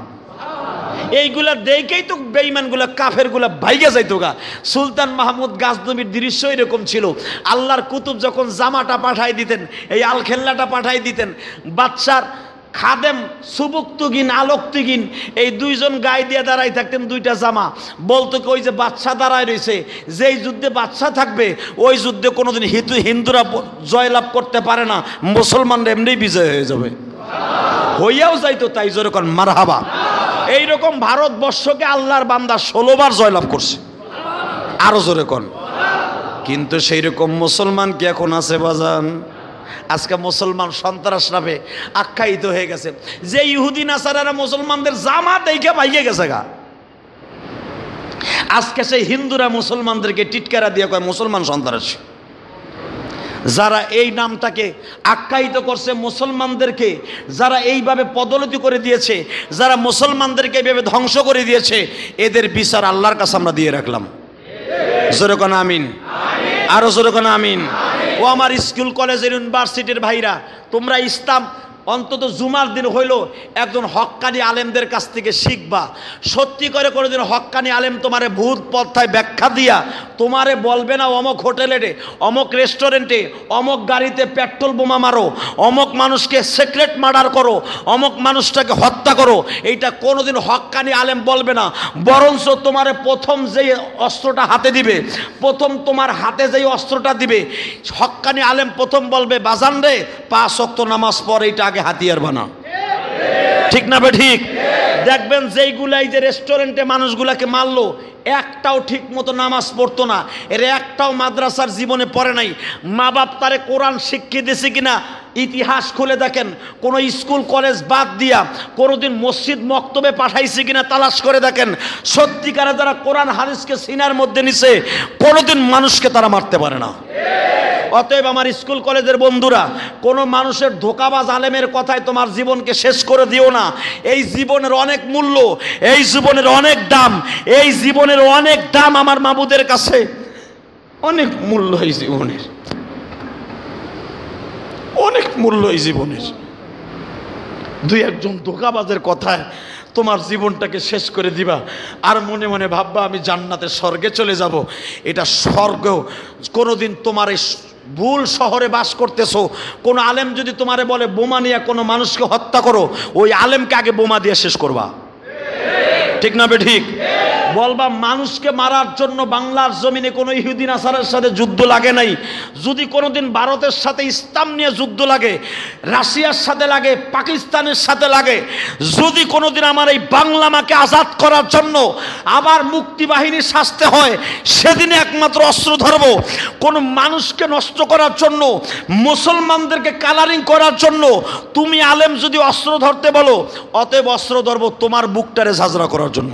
এইগুলা দেখেই তো বেঈমানগুলা কাফেরগুলা ভাইগা যাইতো গা। সুলতান মাহমুদ গাজনবীর দৃশ্য এরকম ছিল। আল্লাহর কুতুব যখন জামাটা পাঠাই দিতেন, এই আলখেল্লাটা পাঠাই দিতেন, বাদশার খাদেম সুবুক্তগিন আলোক্তগিন এই দুইজন গায়ে দিয়ে দাঁড়াই থাকতেন, 2টা জামা। বলতো কি ওই যে বাদশা দাঁড়ায় রয়েছে, যেই যুদ্ধে বাদশা থাকবে ওই যুদ্ধে কোনোদিন হিন্দুরা জয়লাভ করতে পারে না, মুসলমানরা এমনি বিজয় হয়ে যাবে। হইয়াও যাইতো, তাই জোরে কোন মারহাবা। এইরকম ভারতবর্ষকে আল্লাহর বান্দা 16 বার জয়লাভ করছে। আরো জোরে কোন। কিন্তু সেই রকম মুসলমান কি এখন আছে বাজান? আজকে মুসলমান সন্ত্রাস নামে আখ্যায়িত হয়ে গেছে। যে ইহুদি নাসারারা মুসলমানদের জামা দেখে ভাইগে গেছে গা, আজকে সেই হিন্দুরা মুসলমানদেরকে টিটকারা দিয়ে কয় মুসলমান সন্ত্রাসী। যারা এই নামটাকে আখ্যায়িত করছে মুসলমানদেরকে, যারা এইভাবে পদোন্নতি করে দিয়েছে, যারা মুসলমানদেরকে এইভাবে ধ্বংস করে দিয়েছে, এদের বিচার আল্লাহর কাছে আমরা দিয়ে রাখলাম। জোরে কোন আমিন। আরো জোরে কোন আমিন। ও আমার স্কুল কলেজের ইউনিভার্সিটির ভাইরা, তোমরা ইসলাম অন্তত জুমার দিন হইল একজন হক্কানি আলেমদের কাছ থেকে শিখবা। সত্যি করে কোনোদিন হক্কানি আলেম তোমারে ভূত পথ্যায় ব্যাখ্যা দিয়া তোমারে বলবে না অমক হোটেলে, অমক রেস্টুরেন্টে, অমক গাড়িতে পেট্রোল বোমা মারো, অমক মানুষকে সিক্রেট মার্ডার করো, অমক মানুষটাকে হত্যা করো। এইটা কোনোদিন হক্কানি আলেম বলবে না। বরঞ্চ তোমারে প্রথম যেই অস্ত্রটা হাতে দিবে, প্রথম তোমার হাতে যেই অস্ত্রটা দিবে, হক্কানি আলেম প্রথম বলবে, বাজান রে 5 ওয়াক্ত নামাজ পড়, এইটা আগে হাতিয়ার বানা। ঠিক না বে ঠিক? দেখবেন যেইগুলাই যে রেস্টুরেন্টে মানুষগুলাকে মারলো, একটাও ঠিক মতো নামাজ পড়তো না, এর একটাও মাদ্রাসার জীবনে পড়ে নাই। মা বাপ তারে কোরআন শিক্ষা দিয়েছে কিনা ইতিহাস খুলে দেখেন। কোনো স্কুল কলেজ বাদ দিয়া কোনোদিন মসজিদ মক্তবে পাঠাইছে কিনা তালাশ করে দেখেন। সত্যিকারে যারা কোরআন হাদিসকে সিনার মধ্যে নিছে কোনোদিন মানুষকে তারা মারতে পারে না। অতএব আমার স্কুল কলেজের বন্ধুরা, কোনো মানুষের ধোঁকাবাজ আলেমের কথায় তোমার জীবনকে শেষ করে দিও না। এই জীবনের অনেক মূল্য, এই জীবনের অনেক দাম, এই জীবনের অনেক দাম আমার মাবুদের কাছে, অনেক মূল্য এই জীবনের, অনেক মূল্য এই জীবনের। দুই একজন ধোঁকাবাজের কথায় তোমার জীবনটাকে শেষ করে দিবা আর মনে মনে ভাববা আমি জান্নাতে স্বর্গে চলে যাব। এটা স্বর্গ কোনোদিন তোমার এই ভুল শহরে বাস করতেছো। কোনো আলেম যদি তোমারে বলে বোমা নিয়ে কোনো মানুষকে হত্যা করো, ওই আলেমকে আগে বোমা দিয়ে শেষ করবা। ঠিক না বে ঠিক? বলবা মানুষকে মারার জন্য বাংলার জমিনে কোনো ইহুদি নাসারার সাথে যুদ্ধ লাগে নাই। যদি কোনোদিন ভারতের সাথে ইসলাম নিয়ে যুদ্ধ লাগে, রাশিয়ার সাথে লাগে, পাকিস্তানের সাথে লাগে, যদি কোনোদিন আমার এই বাংলা মাকে আজাদ করার জন্য আবার মুক্তিবাহিনী সাজতে হয়, সেদিনে একমাত্র অস্ত্র ধরব। কোনো মানুষকে নষ্ট করার জন্য, মুসলমানদেরকে কালারিং করার জন্য তুমি আলেম যদি অস্ত্র ধরতে বলো, অতএব অস্ত্র ধরব তোমার বুকটারে ঝাঁঝরা করার জন্য।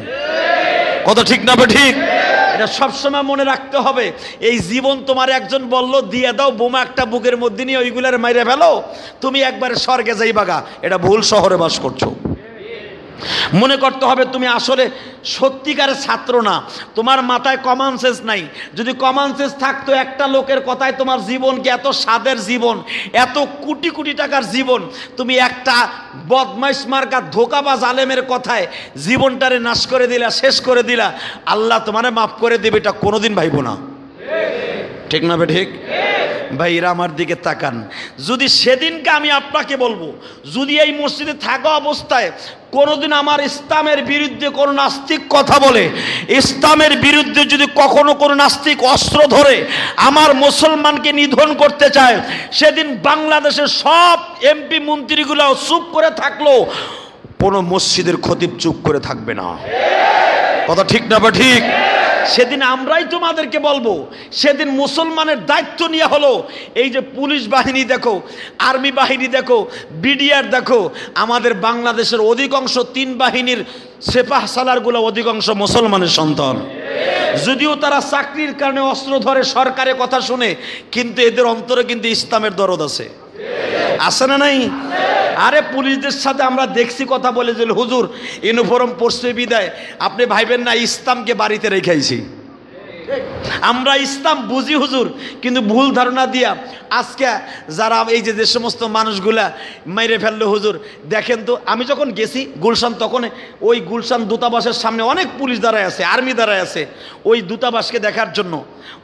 কথা ঠিক না বে ঠিক? এটা সবসময় মনে রাখতে হবে। এই জীবন তোমার একজন বলল দিয়ে দাও বোমা একটা বুকের মধ্যে নিয়ে ওইগুলার মাইরে ফেলো, তুমি একবারে স্বর্গে যাইবাগা। এটা ভুল শহরে বাস করছো। মনে করতে হবে তুমি আসলে সত্যিকারের ছাত্র না, তোমার মাথায় কমন সেন্স নাই। যদি কমন সেন্স থাকতো, একটা লোকের কথায় তোমার জীবনকে, এত স্বাদের জীবন, এত কোটি কোটি টাকার জীবন, তুমি একটা বদমাইশ মার্কা ধোঁকাবাজ আলেমের কথায় জীবনটারে নাশ করে দিলা, শেষ করে দিলা। আল্লাহ তোমারে মাফ করে দেবে, এটা কোনোদিন ভাইবো না। ঠিক না বে ঠিক? ভাইরা আমার দিকে তাকান। যদি সেদিনকে আমি আপনাকে বলবো, যদি এই মসজিদে থাকা অবস্থায় কোনোদিন আমার ইসলামের বিরুদ্ধে কোনো নাস্তিক কথা বলে, ইসলামের বিরুদ্ধে যদি কখনো কোনো নাস্তিক অস্ত্র ধরে আমার মুসলমানকে নিধন করতে চায়, সেদিন বাংলাদেশের সব এমপি মন্ত্রীগুলো চুপ করে থাকলো, কোনো মসজিদের খতিব চুপ করে থাকবে না। কথা ঠিক না বা ঠিক? সেদিন আমরাই তোমাদেরকে বলবো। সেদিন মুসলমানের দায়িত্ব নিয়ে হলো। এই যে পুলিশ বাহিনী দেখো, আর্মি বাহিনী দেখো, বিডিআর দেখো, আমাদের বাংলাদেশের অধিকাংশ তিন বাহিনীর সেপাহ সালারগুলো অধিকাংশ মুসলমানের সন্তান। যদিও তারা চাকরির কারণে অস্ত্র ধরে, সরকারের কথা শুনে, কিন্তু এদের অন্তরে কিন্তু ইসলামের দরদ আছে। আছে না নাই? আরে পুলিশদের সাথে আমরা দেখছি কথা বলে যে হুজুর ইউনিফর্ম পরছে বিদায়, আপনি ভাইবেন না ইসলামকে বাড়িতে রেখেছি। আমরা ইসলাম বুঝি হুজুর, কিন্তু ভুল ধারণা দিয়া আজকে যারা এই যে সমস্ত মানুষগুলা মেরে ফেললো হুজুর, দেখেন তো আমি যখন গেছি গুলশান, তখন ওই গুলশান দূতাবাসের সামনে অনেক পুলিশ দাঁড়ায় আছে, আর্মি দাঁড়ায় আছে ওই দূতাবাসকে দেখার জন্য।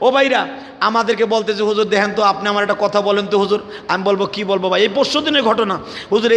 ও ভাইরা আমাদেরকে বলতে যে হুজুর দেখেন তো, আপনি আমার একটা কথা বলেন তো হুজুর। আমি বলবো কি বলবো ভাই? এই পরশু দিনের ঘটনা হুজুর,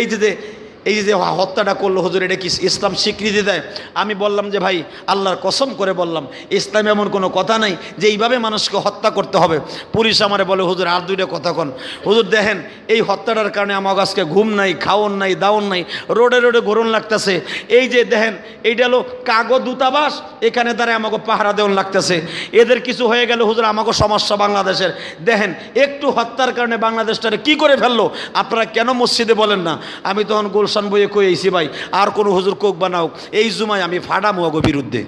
এই যে হত্যাটা করলো হুজুর, এটা কি ইসলাম স্বীকৃতি দেয়? আমি বললাম যে ভাই আল্লাহর কসম করে বললাম, ইসলামে এমন কোনো কথা নাই যে এইভাবে মানুষকে হত্যা করতে হবে। পুলিশ আমারে বলে হুজুর আর দুইটা কথা কন। হুজুর দেখেন এই হত্যাটার কারণে আমার আজকে ঘুম নাই, খাওয়ন নাই, দাওন নাই, রোডে রোডে গরম লাগতেছে। এই যে দেখেন এইটা হলো কাগজ দূতাবাস, এখানে দ্বারা আমাকে পাহারা দেওয়ান লাগতেছে। এদের কিছু হয়ে গেল হুজুর, আমাকে সমস্যা বাংলাদেশের। দেখেন একটু হত্যার কারণে বাংলাদেশটারে কি করে ফেললো, আপনারা কেন মসজিদে বলেন না? আমি তখন গুলশান বইয়ে কইছি ভাই আর কোন হুজুর কোক বানাও, এই জুমায় আমি ফাটামো ওগো বিরুদ্ধে।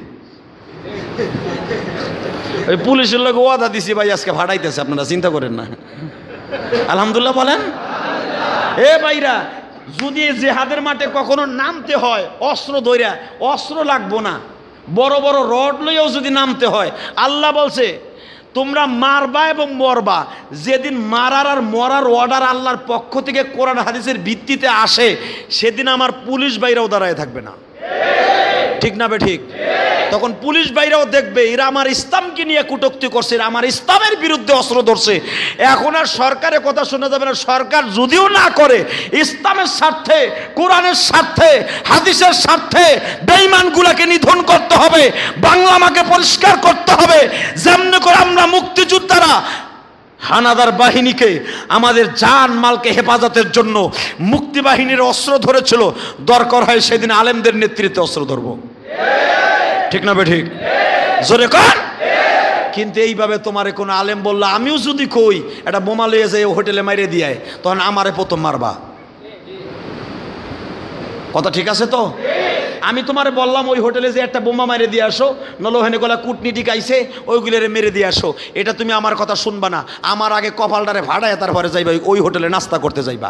ওই পুলিশের লোক ওয়াদা দিছি ভাই আজকে ফাটাইতেছে, আপনারা চিন্তা করেন না। আলহামদুলিল্লাহ বলেন। এ ভাইরা, যদি জেহাদের মাঠে কখনো নামতে হয় অস্ত্র ধইরা, অস্ত্র লাগবো না, বড় বড় রড লইয়াও যদি নামতে হয়, আল্লাহ বলছে তোমরা মারবা এবং মরবা। যেদিন মারার আর মরার অর্ডার আল্লাহর পক্ষ থেকে কোরআন হাদিসের ভিত্তিতে আসে, সেদিন আমার পুলিশ বাইরেও দাঁড়ায় থাকবে না। ঠিক না বে ঠিক? তখন পুলিশ বাইরেও দেখবে এরা আমার ইসলামকে নিয়ে কটূক্তি করছে, এরা আমার ইসলামের বিরুদ্ধে অস্ত্র ধরছে। এখন আর সরকারের কথা শোনা যাবে না। সরকার যদিও না করে, ইসলামের স্বার্থে, কোরআনের স্বার্থে, হাদিসের স্বার্থে বেঈমানগুলোকে নিধন করতে হবে, বাংলা মাকে পরিষ্কার করতে হবে। যেমনি করে আমরা মুক্তিযোদ্ধারা হানাদার বাহিনীকে, আমাদের জান মালকে হেফাজতের জন্য মুক্তি বাহিনীর অস্ত্র ধরেছিল, দরকার হয় সেদিন আলেমদের নেতৃত্বে অস্ত্র ধরবো। ঠিক না বে ঠিক? জোরে কর। কিন্তু এইভাবে তোমারে কোনো আলেম বললো, আমিও যদি কই এটা বোমা লইয়ে যাই হোটেলে মাইরে দিয়ে তখন আমারে প্রথম মারবা। কথা ঠিক আছে তো? আমি তোমারে বললাম ওই হোটেলে যে একটা বোমা মেরে দিয়ে আসো, নলো হেনে গলা কূটনীতিক আইছে ওইগুলোরে মেরে দিয়ে আসো, এটা তুমি আমার কথা শুনবা না। আমার আগে কপালটারে ভাড়ায় তারপরে যাইবা ওই হোটেলে নাস্তা করতে যাইবা,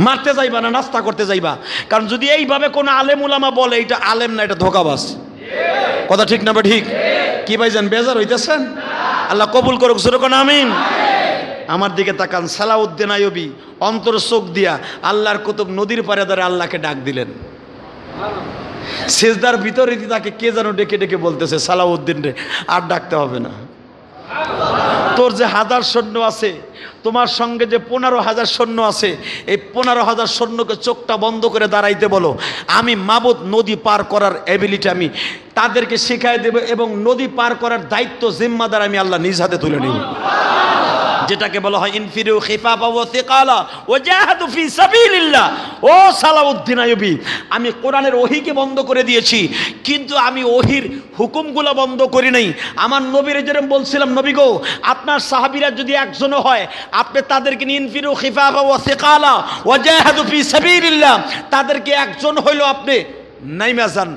মারতে যাইবা না, নাস্তা করতে যাইবা। কারণ যদি এইভাবে কোনো আলেম উলামা বলে এটা আলেম না, এটা ধোঁকাবাজ। কথা ঠিক না? বা ঠিক কি ভাইজান, বেজার হইতেছেন? আল্লাহ কবুল করুক, জোরে কোন আমিন। আমার দিকে তাকান, সালাউদ্দিন আইয়ুবী অন্তর চোখ দিয়া আল্লাহর কুতুব নদীর পারে ধরে আল্লাহকে ডাক দিলেন। সেজদার ভিতরে তাকে কে যেন ডেকে ডেকে বলতেছে, সালাউদ্দিন রে আর ডাকতে হবে না, তোর যে 1000 সৈন্য আছে, তোমার সঙ্গে যে 15,000 সৈন্য আছে, এই 15,000 সৈন্যকে চোখটা বন্ধ করে দাঁড়াইতে বলো। আমি মাবুদ নদী পার করার এবিলিটি আমি তাদেরকে শিখাই দেব এবং নদী পার করার দায়িত্ব জিম্মাদার আমি আল্লাহ নিজ হাতে তুলে নিব। যেটাকে বলা হয় ইনফিরু খিফাফা ওয়া সিকালা ওয়া জাহাদু ফি সাবিলিল্লাহ। ও সালাউদ্দিন আইয়ুবী, আমি কোরআনের ওহীকে বন্ধ করে দিয়েছি, কিন্তু আমি ওহীর হুকুমগুলো বন্ধ করি নাই। আমার নবীর যেরকম বলছিলাম, নবী গো আপনার সাহাবীরা যদি একজনও হয়, আপনি তাদেরকে ইনফিরু খিফাফা ওয়া সিকালা ওয়া জাহাদু ফি সাবিলিল্লাহ, তাদেরকে একজন হইলো আপনি নাইমা যান,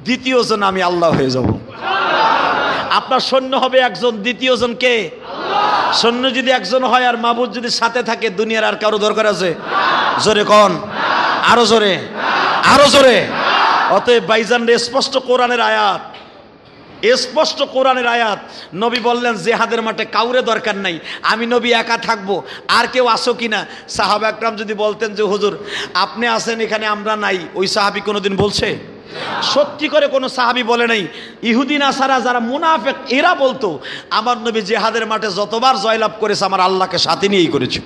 দ্বিতীয়জন আমি আল্লাহ হয়ে যাব। আপনার সৈন্য হবে একজন, দ্বিতীয়জন কে? সৈন্য যদি একজন হয় আর মাবুদ যদি সাথে থাকে, দুনিয়ার আর কারো দরকার আছে? জোরে কোন, আরো জোরে, আরো জোরে। অতএব ভাইজান রে, স্পষ্ট কোরআনের আয়াত, স্পষ্ট কোরআনের আয়াত। নবী বললেন জিহাদের মাঠে কাউরে দরকার নাই, আমি নবী একা থাকবো, আর কেউ আসো কিনা? সাহাবা একরাম যদি বলতেন যে হুজুর আপনি আছেন এখানে আমরা নাই, ওই সাহাবী কোনোদিন বলছে? সত্যি করে কোনো সাহাবী বলে নাই। ইহুদি নাসারা যারা মুনাফিক, এরা বলতো আমার নবী জিহাদের মাঠে যতবার জয়লাভ করেছে আমার আল্লাহকে সাথে নিয়েই করেছে।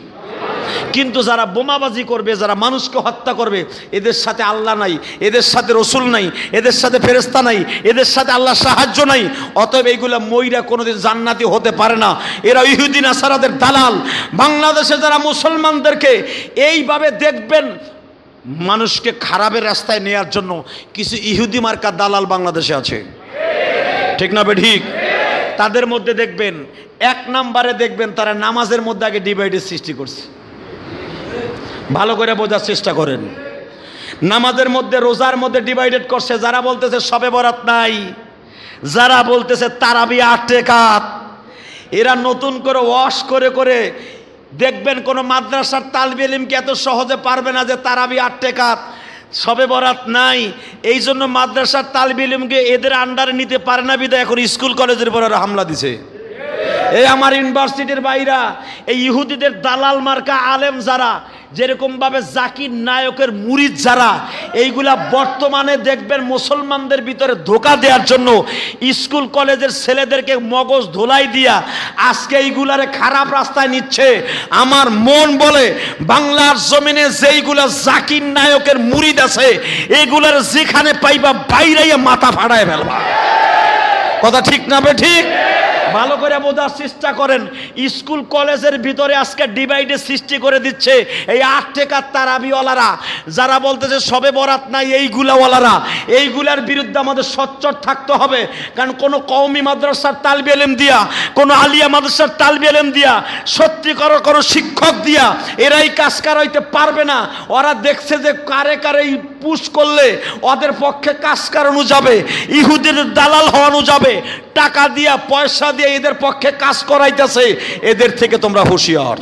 কিন্তু যারা বোমাবাজি করবে, যারা মানুষকে হত্যা করবে, এদের সাথে আল্লাহ নাই, এদের সাথে রসুল নাই, এদের সাথে ফেরেশতা নাই, এদের সাথে আল্লাহর সাহায্য নাই। অতএব এইগুলা মইরা কোনোদিন জান্নাতি হতে পারে না। এরা ইহুদি নাসারাদের দালাল। বাংলাদেশে যারা মুসলমানদেরকে এইভাবে দেখবেন মানুষকে খারাপের রাস্তায় নেয়ার জন্য, কিছু ইহুদি মার্কা দালাল বাংলাদেশে আছে, ঠিক না বে ঠিক? তাদের মধ্যে দেখবেন, 1 নম্বরে দেখবেন তারা নামাজের মধ্যে আগে ডিভাইডের সৃষ্টি করছে। ভালো করে বোঝার চেষ্টা করেন। নামাজের মধ্যে, রোজার মধ্যে ডিভাইডেড করছে। যারা বলতেছে শবে বরাত নাই, যারা বলতেছে তারাবি 8 রাকাত, এরা নতুন করে ওয়াশ করে করে দেখবেন কোন মাদ্রাসার তালবে ইলমকে এত সহজে পারবে না যে তারাবি 8 রাকাত, শবে বরাত নাই। এই জন্য মাদ্রাসার তালবে ইলমকে এদের আন্ডারে নিতে পারে না, বিধায় এখন স্কুল কলেজের উপর হামলা দিছে। এই আমার ইউনিভার্সিটির বাইরা, এই ইহুদিদের দালাল মার্কা আলেম যারা, যেরকম ভাবে জাকির নায়কের মুরিদ যারা, এইগুলা বর্তমানে দেখবেন মুসলমানদের ভিতরে ধোঁকা দেওয়ার জন্য স্কুল কলেজের ছেলেদেরকে মগজ ধোলাই দিয়া আজকে এইগুলারে খারাপ রাস্তায় নিচ্ছে। আমার মন বলে বাংলার জমিনে যেইগুলা জাকির নায়কের মুরিদ আছে, এইগুলার যেখানে পাইবা বাইরাইয়া মাথা ফাড়ায় ফেলবা। কথা ঠিক না বে ঠিক? ভালো করে বোঝার চেষ্টা করেন। স্কুল কলেজের ভিতরে আজকে ডিভাইডের সৃষ্টি করে দিচ্ছে এই 8 টাকার তারাবিওয়ালারা, যারা বলতেছে শবে বরাত নাই, এইগুলাওয়ালারা। এইগুলার বিরুদ্ধে আমাদের সোচ্চার থাকতে হবে। কারণ কোনো কওমি মাদ্রাসার তালবে ইলম দিয়া, কোনো আলিয়া মাদ্রাসার তালবে ইলম দিয়া, সত্যিকার কোনো শিক্ষক দিয়া এরাই কাজ করাইতে পারবে না। ওরা দেখছে যে কারে কারে পুশ করলে ওদের পক্ষে কাজ করানো যাবে, ইহুদের দালাল হওয়ানো যাবে, টাকা দিয়া পয়সা দিয়ে এদের পক্ষে কাজ করাইতেছে। এদের থেকে তোমরা হুঁশিয়ার।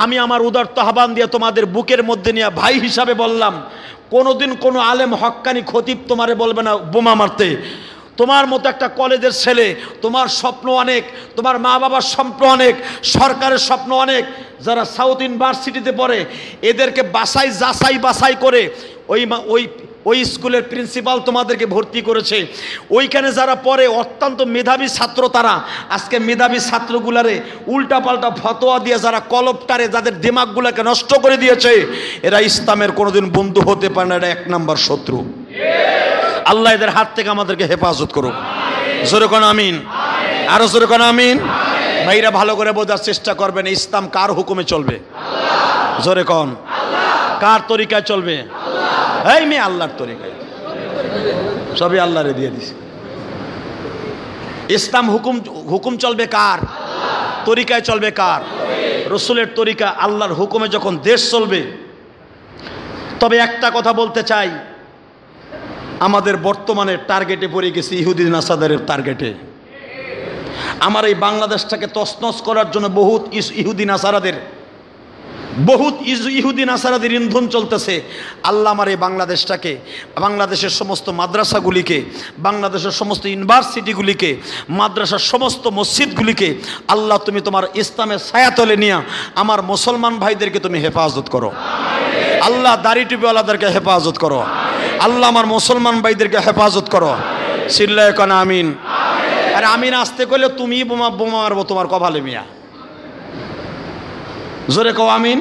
আমি আমার উদারত আহ্বান দিয়ে তোমাদের বুকের মধ্যে নিয়ে ভাই হিসাবে বললাম, কোনোদিন কোনো আলেম হক্কানি খতিব তোমারে বলবে না বোমা মারতে। তোমার মতো একটা কলেজের ছেলে, তোমার স্বপ্ন অনেক, তোমার মা বাবার স্বপ্ন অনেক, সরকারের স্বপ্ন অনেক। যারা সাউথ ইউনিভার্সিটিতে পড়ে এদেরকে বাছাই করে ওই স্কুলের প্রিন্সিপাল তোমাদেরকে ভর্তি করেছে। ওইখানে যারা পড়ে অত্যন্ত মেধাবী ছাত্র, তারা আজকে মেধাবী ছাত্রগুলারে উল্টাপাল্টা ফতোয়া দিয়ে যারা কলপটারে, যাদের দিমাগগুলোকে নষ্ট করে দিয়েছে, এরা ইসলামের কোনোদিন বন্ধু হতে পারে না। এটা 1 নম্বর শত্রু। আল্লাহ এদের হাত থেকে আমাদেরকে হেফাজত করুক। জোরে কোন আমিন, আরো জোরে কোন আমিন। ভাইরা ভালো করে বোঝার চেষ্টা করবেন, ইসলাম কার হুকুমে চলবে? জোরে কোন, কার তরিকায় চলবে? এই মেয়ে আল্লাহর তরিকায়। সবই আল্লাহরে দিয়ে দিছে। ইসলাম হুকুম চলবে কার? তরিকায় চলবে কার? রসুলের তরিকা, আল্লাহর হুকুমে যখন দেশ চলবে। তবে একটা কথা বলতে চাই, আমাদের বর্তমানে টার্গেটে পড়ে গেছে ইহুদি নাসারাদের টার্গেটে। আমার এই বাংলাদেশটাকে তছনছ করার জন্য বহুত ইহুদি নাসারাদের ইন্ধন চলতেছে। আল্লাহ আমার এই বাংলাদেশটাকে, বাংলাদেশের সমস্ত মাদ্রাসাগুলিকে, বাংলাদেশের সমস্ত ইউনিভার্সিটিগুলিকে, মাদ্রাসার সমস্ত মসজিদগুলিকে আল্লাহ তুমি তোমার ইসলামের ছায়াতলে নিয়ে আমার মুসলমান ভাইদেরকে তুমি হেফাজত করো। আল্লাহ দাড়ি টুপিওয়ালাদেরকে হেফাজত করো। আল্লাহ আমার মুসলমান ভাইদেরকে হেফাজত করো। চিল্লায় কানা আমিন। আর আমিন আসতে করলে তুমি বোমা মারবো তোমার কপালে মিয়া। জোরে কও আমিন।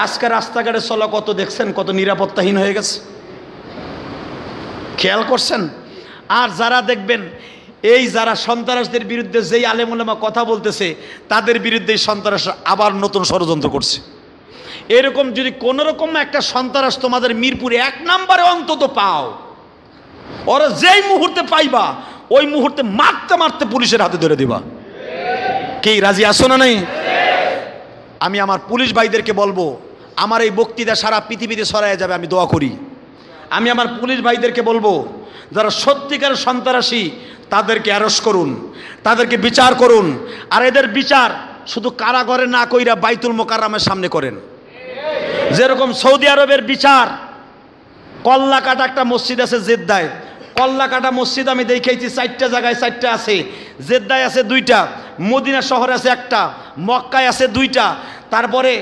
আজকে রাস্তাঘাটে চলা কত দেখছেন, কত নিরাপত্তাহীন হয়ে গেছে, খেয়াল করছেন? আর যারা দেখবেন এই যারা সন্ত্রাসদের বিরুদ্ধে যেই আলেম ওলামা কথা বলতেছে, তাদের বিরুদ্ধে সন্ত্রাস আবার নতুন ষড়যন্ত্র করছে। এরকম যদি কোন রকম একটা সন্ত্রাস তোমাদের মিরপুরে 1 নম্বরে অন্তত পাও, ওরা যেই মুহূর্তে পাইবা ওই মুহূর্তে মারতে মারতে পুলিশের হাতে ধরে দিবা। কি রাজি আছো না নাই? আমি আমার পুলিশ ভাইদেরকে বলবো, আমার এই বক্তৃতা সারা পৃথিবীতে ছড়ায় যাবে, আমি দোয়া করি। আমি আমার পুলিশ ভাইদেরকে বলবো, যারা সত্যিকার সন্ত্রাসী তাদেরকে অ্যারেস্ট করুন, তাদেরকে বিচার করুন। আর এদের বিচার শুধু কারাগারে না কইরা বাইতুল মোকাররমের সামনে করেন। যেরকম সৌদি আরবের বিচার, কল্লাকাটা একটা মসজিদ আছে জেদ্দায়, কল্লাকাটা মসজিদ আমি দেখেছি 4টা জায়গায় 4টা আছে। জেদ্দায় আছে 2টা, মদিনা শহরে আছে 1টা, মক্কায় আছে 2টা, তারপরে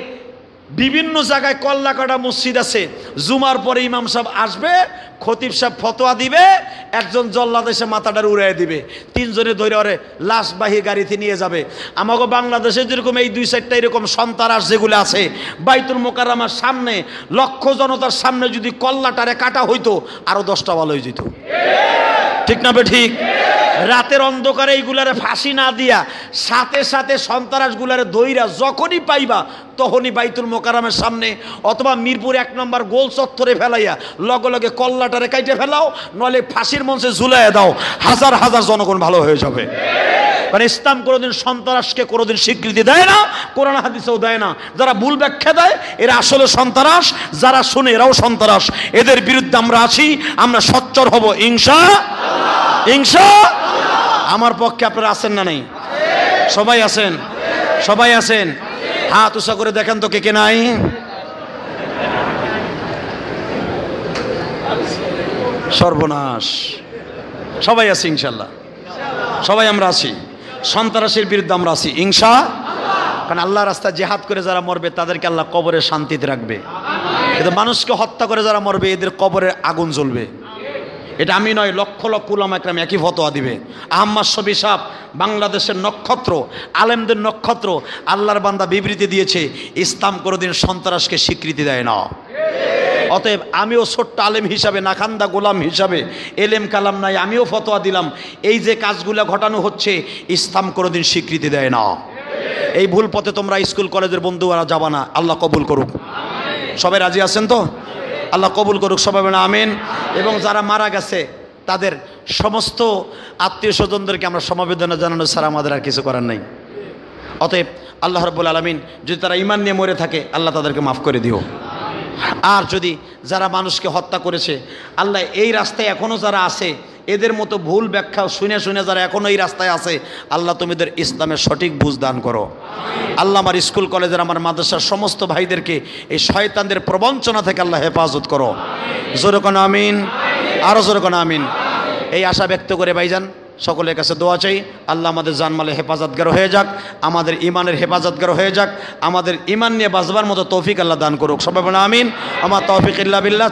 বিভিন্ন জায়গায় কল্লাকাটা মসজিদ আছে। জুমার পরে ইমাম সাহেব আসবে, খতিব সাহেব ফতোয়া দিবে, একজন জল্লাদ এসে মাথাটার উড়াই দিবে, 3 জনে ধরে ওরে লাশবাহী গাড়িতে নিয়ে যাবে। আমাকে বাংলাদেশে যেরকম এই 2-4টা এরকম সন্ত্রাস যেগুলো আছে, বাইতুল মোকাররমের সামনে লক্ষ জনতার সামনে যদি কল্লাটারে কাটা হইতো আরো 10টা ভালো হয়ে যেত। ঠিক না বে ঠিক? রাতের অন্ধকারে এইগুলারে ফাঁসি না দিয়া সাথে সাথে সন্ত্রাসগুলারে দইরা যখনই পাইবা তখনই বাইতুল মোকাররমের সামনে অথবা মিরপুর 1 নম্বর গোল চত্বরে ফেলাইয়া লগে লগে কল্লাটারে কাইটে ফেলাও, নইলে ফাঁসির মঞ্চে ঝুলাইয়া দাও, হাজার হাজার জনগণ ভালো হয়ে যাবে। কারণ ইসলাম কোনোদিন সন্ত্রাসকে কোনোদিন স্বীকৃতি দেয় না, কোরআন হাদিসেও দেয় না। যারা ভুল ব্যাখ্যা দেয় এরা আসলে সন্ত্রাস, যারা শুনে এরাও সন্ত্রাস। এদের বিরুদ্ধে আমরা আছি, আমরা সোচ্চার হব ইনশাআল্লাহ। আমার পক্ষে আপনারা আছেন না নাই? সবাই আছেন? সবাই আছেন? হাত উঁচা করে দেখেন তো কে কে নাই। সর্বনাশ। সবাই আছি ইনশাআল্লাহ, সবাই আমরা আছি। সন্ত্রাসের বিরুদ্ধে আমরা আছি ইনশাআল্লাহ। কারণ আল্লাহ রাস্তায় জিহাদ করে যারা মরবে তাদেরকে আল্লাহ কবরে শান্তিতে রাখবে, কিন্তু মানুষকে হত্যা করে যারা মরবে এদের কবরে আগুন জ্বলবে। এটা আমি নয়, লক্ষ লক্ষ উলামা একরাম একই ফতোয়া দিবে। আহমদ শফী সাহেব বাংলাদেশের নক্ষত্র, আলেমদের নক্ষত্র, আল্লাহর বান্দা বিবৃতি দিয়েছে ইসলাম কোনোদিন সন্ত্রাসকে স্বীকৃতি দেয় না। অতএব আমিও ছোট্ট আলেম হিসাবে, নাখান্দা গোলাম হিসাবে, এলেম কালাম নাই, আমিও ফতোয়া দিলাম এই যে কাজগুলো ঘটানো হচ্ছে ইসলাম কোনোদিন স্বীকৃতি দেয় না। এই ভুল পথে তোমরা স্কুল কলেজের বন্ধুরা যাবা না। আল্লাহ কবুল করুক। সবাই রাজি আছেন তো? আল্লাহ কবুল করুক সবাই বলেন আমিন। এবং যারা মারা গেছে তাদের সমস্ত আত্মীয় স্বজনদেরকে আমরা সমবেদনা জানানো ছাড়া আমাদের আর কিছু করার নাই। অতএব আল্লাহ রাব্বুল আলামিন যদি তারা ঈমান নিয়ে মরে থাকে আল্লাহ তাদেরকে মাফ করে দিও। আর যদি যারা মানুষকে হত্যা করেছে, আল্লাহ এই রাস্তায় এখনও যারা আছে এদের মতো ভুল ব্যাখ্যা শুনে শুনে যারা এখনও এই রাস্তায় আছে, আল্লাহ তুমিদের ইসলামের সঠিক বুঝ দান করো। আল্লাহ আমার স্কুল কলেজের, আমার মাদ্রাসার সমস্ত ভাইদেরকে এই শয়তানদের প্রবঞ্চনা থেকে আল্লাহ হেফাজত করো। জোরে কোন আমিন, আরও জোরে কোন আমিন। এই আশা ব্যক্ত করে ভাইজান সকলের কাছে দোয়া চাই, আল্লাহ আমাদের জানমালে হেফাজতগার হয়ে যাক, আমাদের ইমানের হেফাজতগার হয়ে যাক, আমাদের ইমান নিয়ে বাঁচবার মতো তৌফিক আল্লাহ দান করুক। সবাই বলেন আমিন। আমার তৌফিক ইল্লা বিল্লাহ।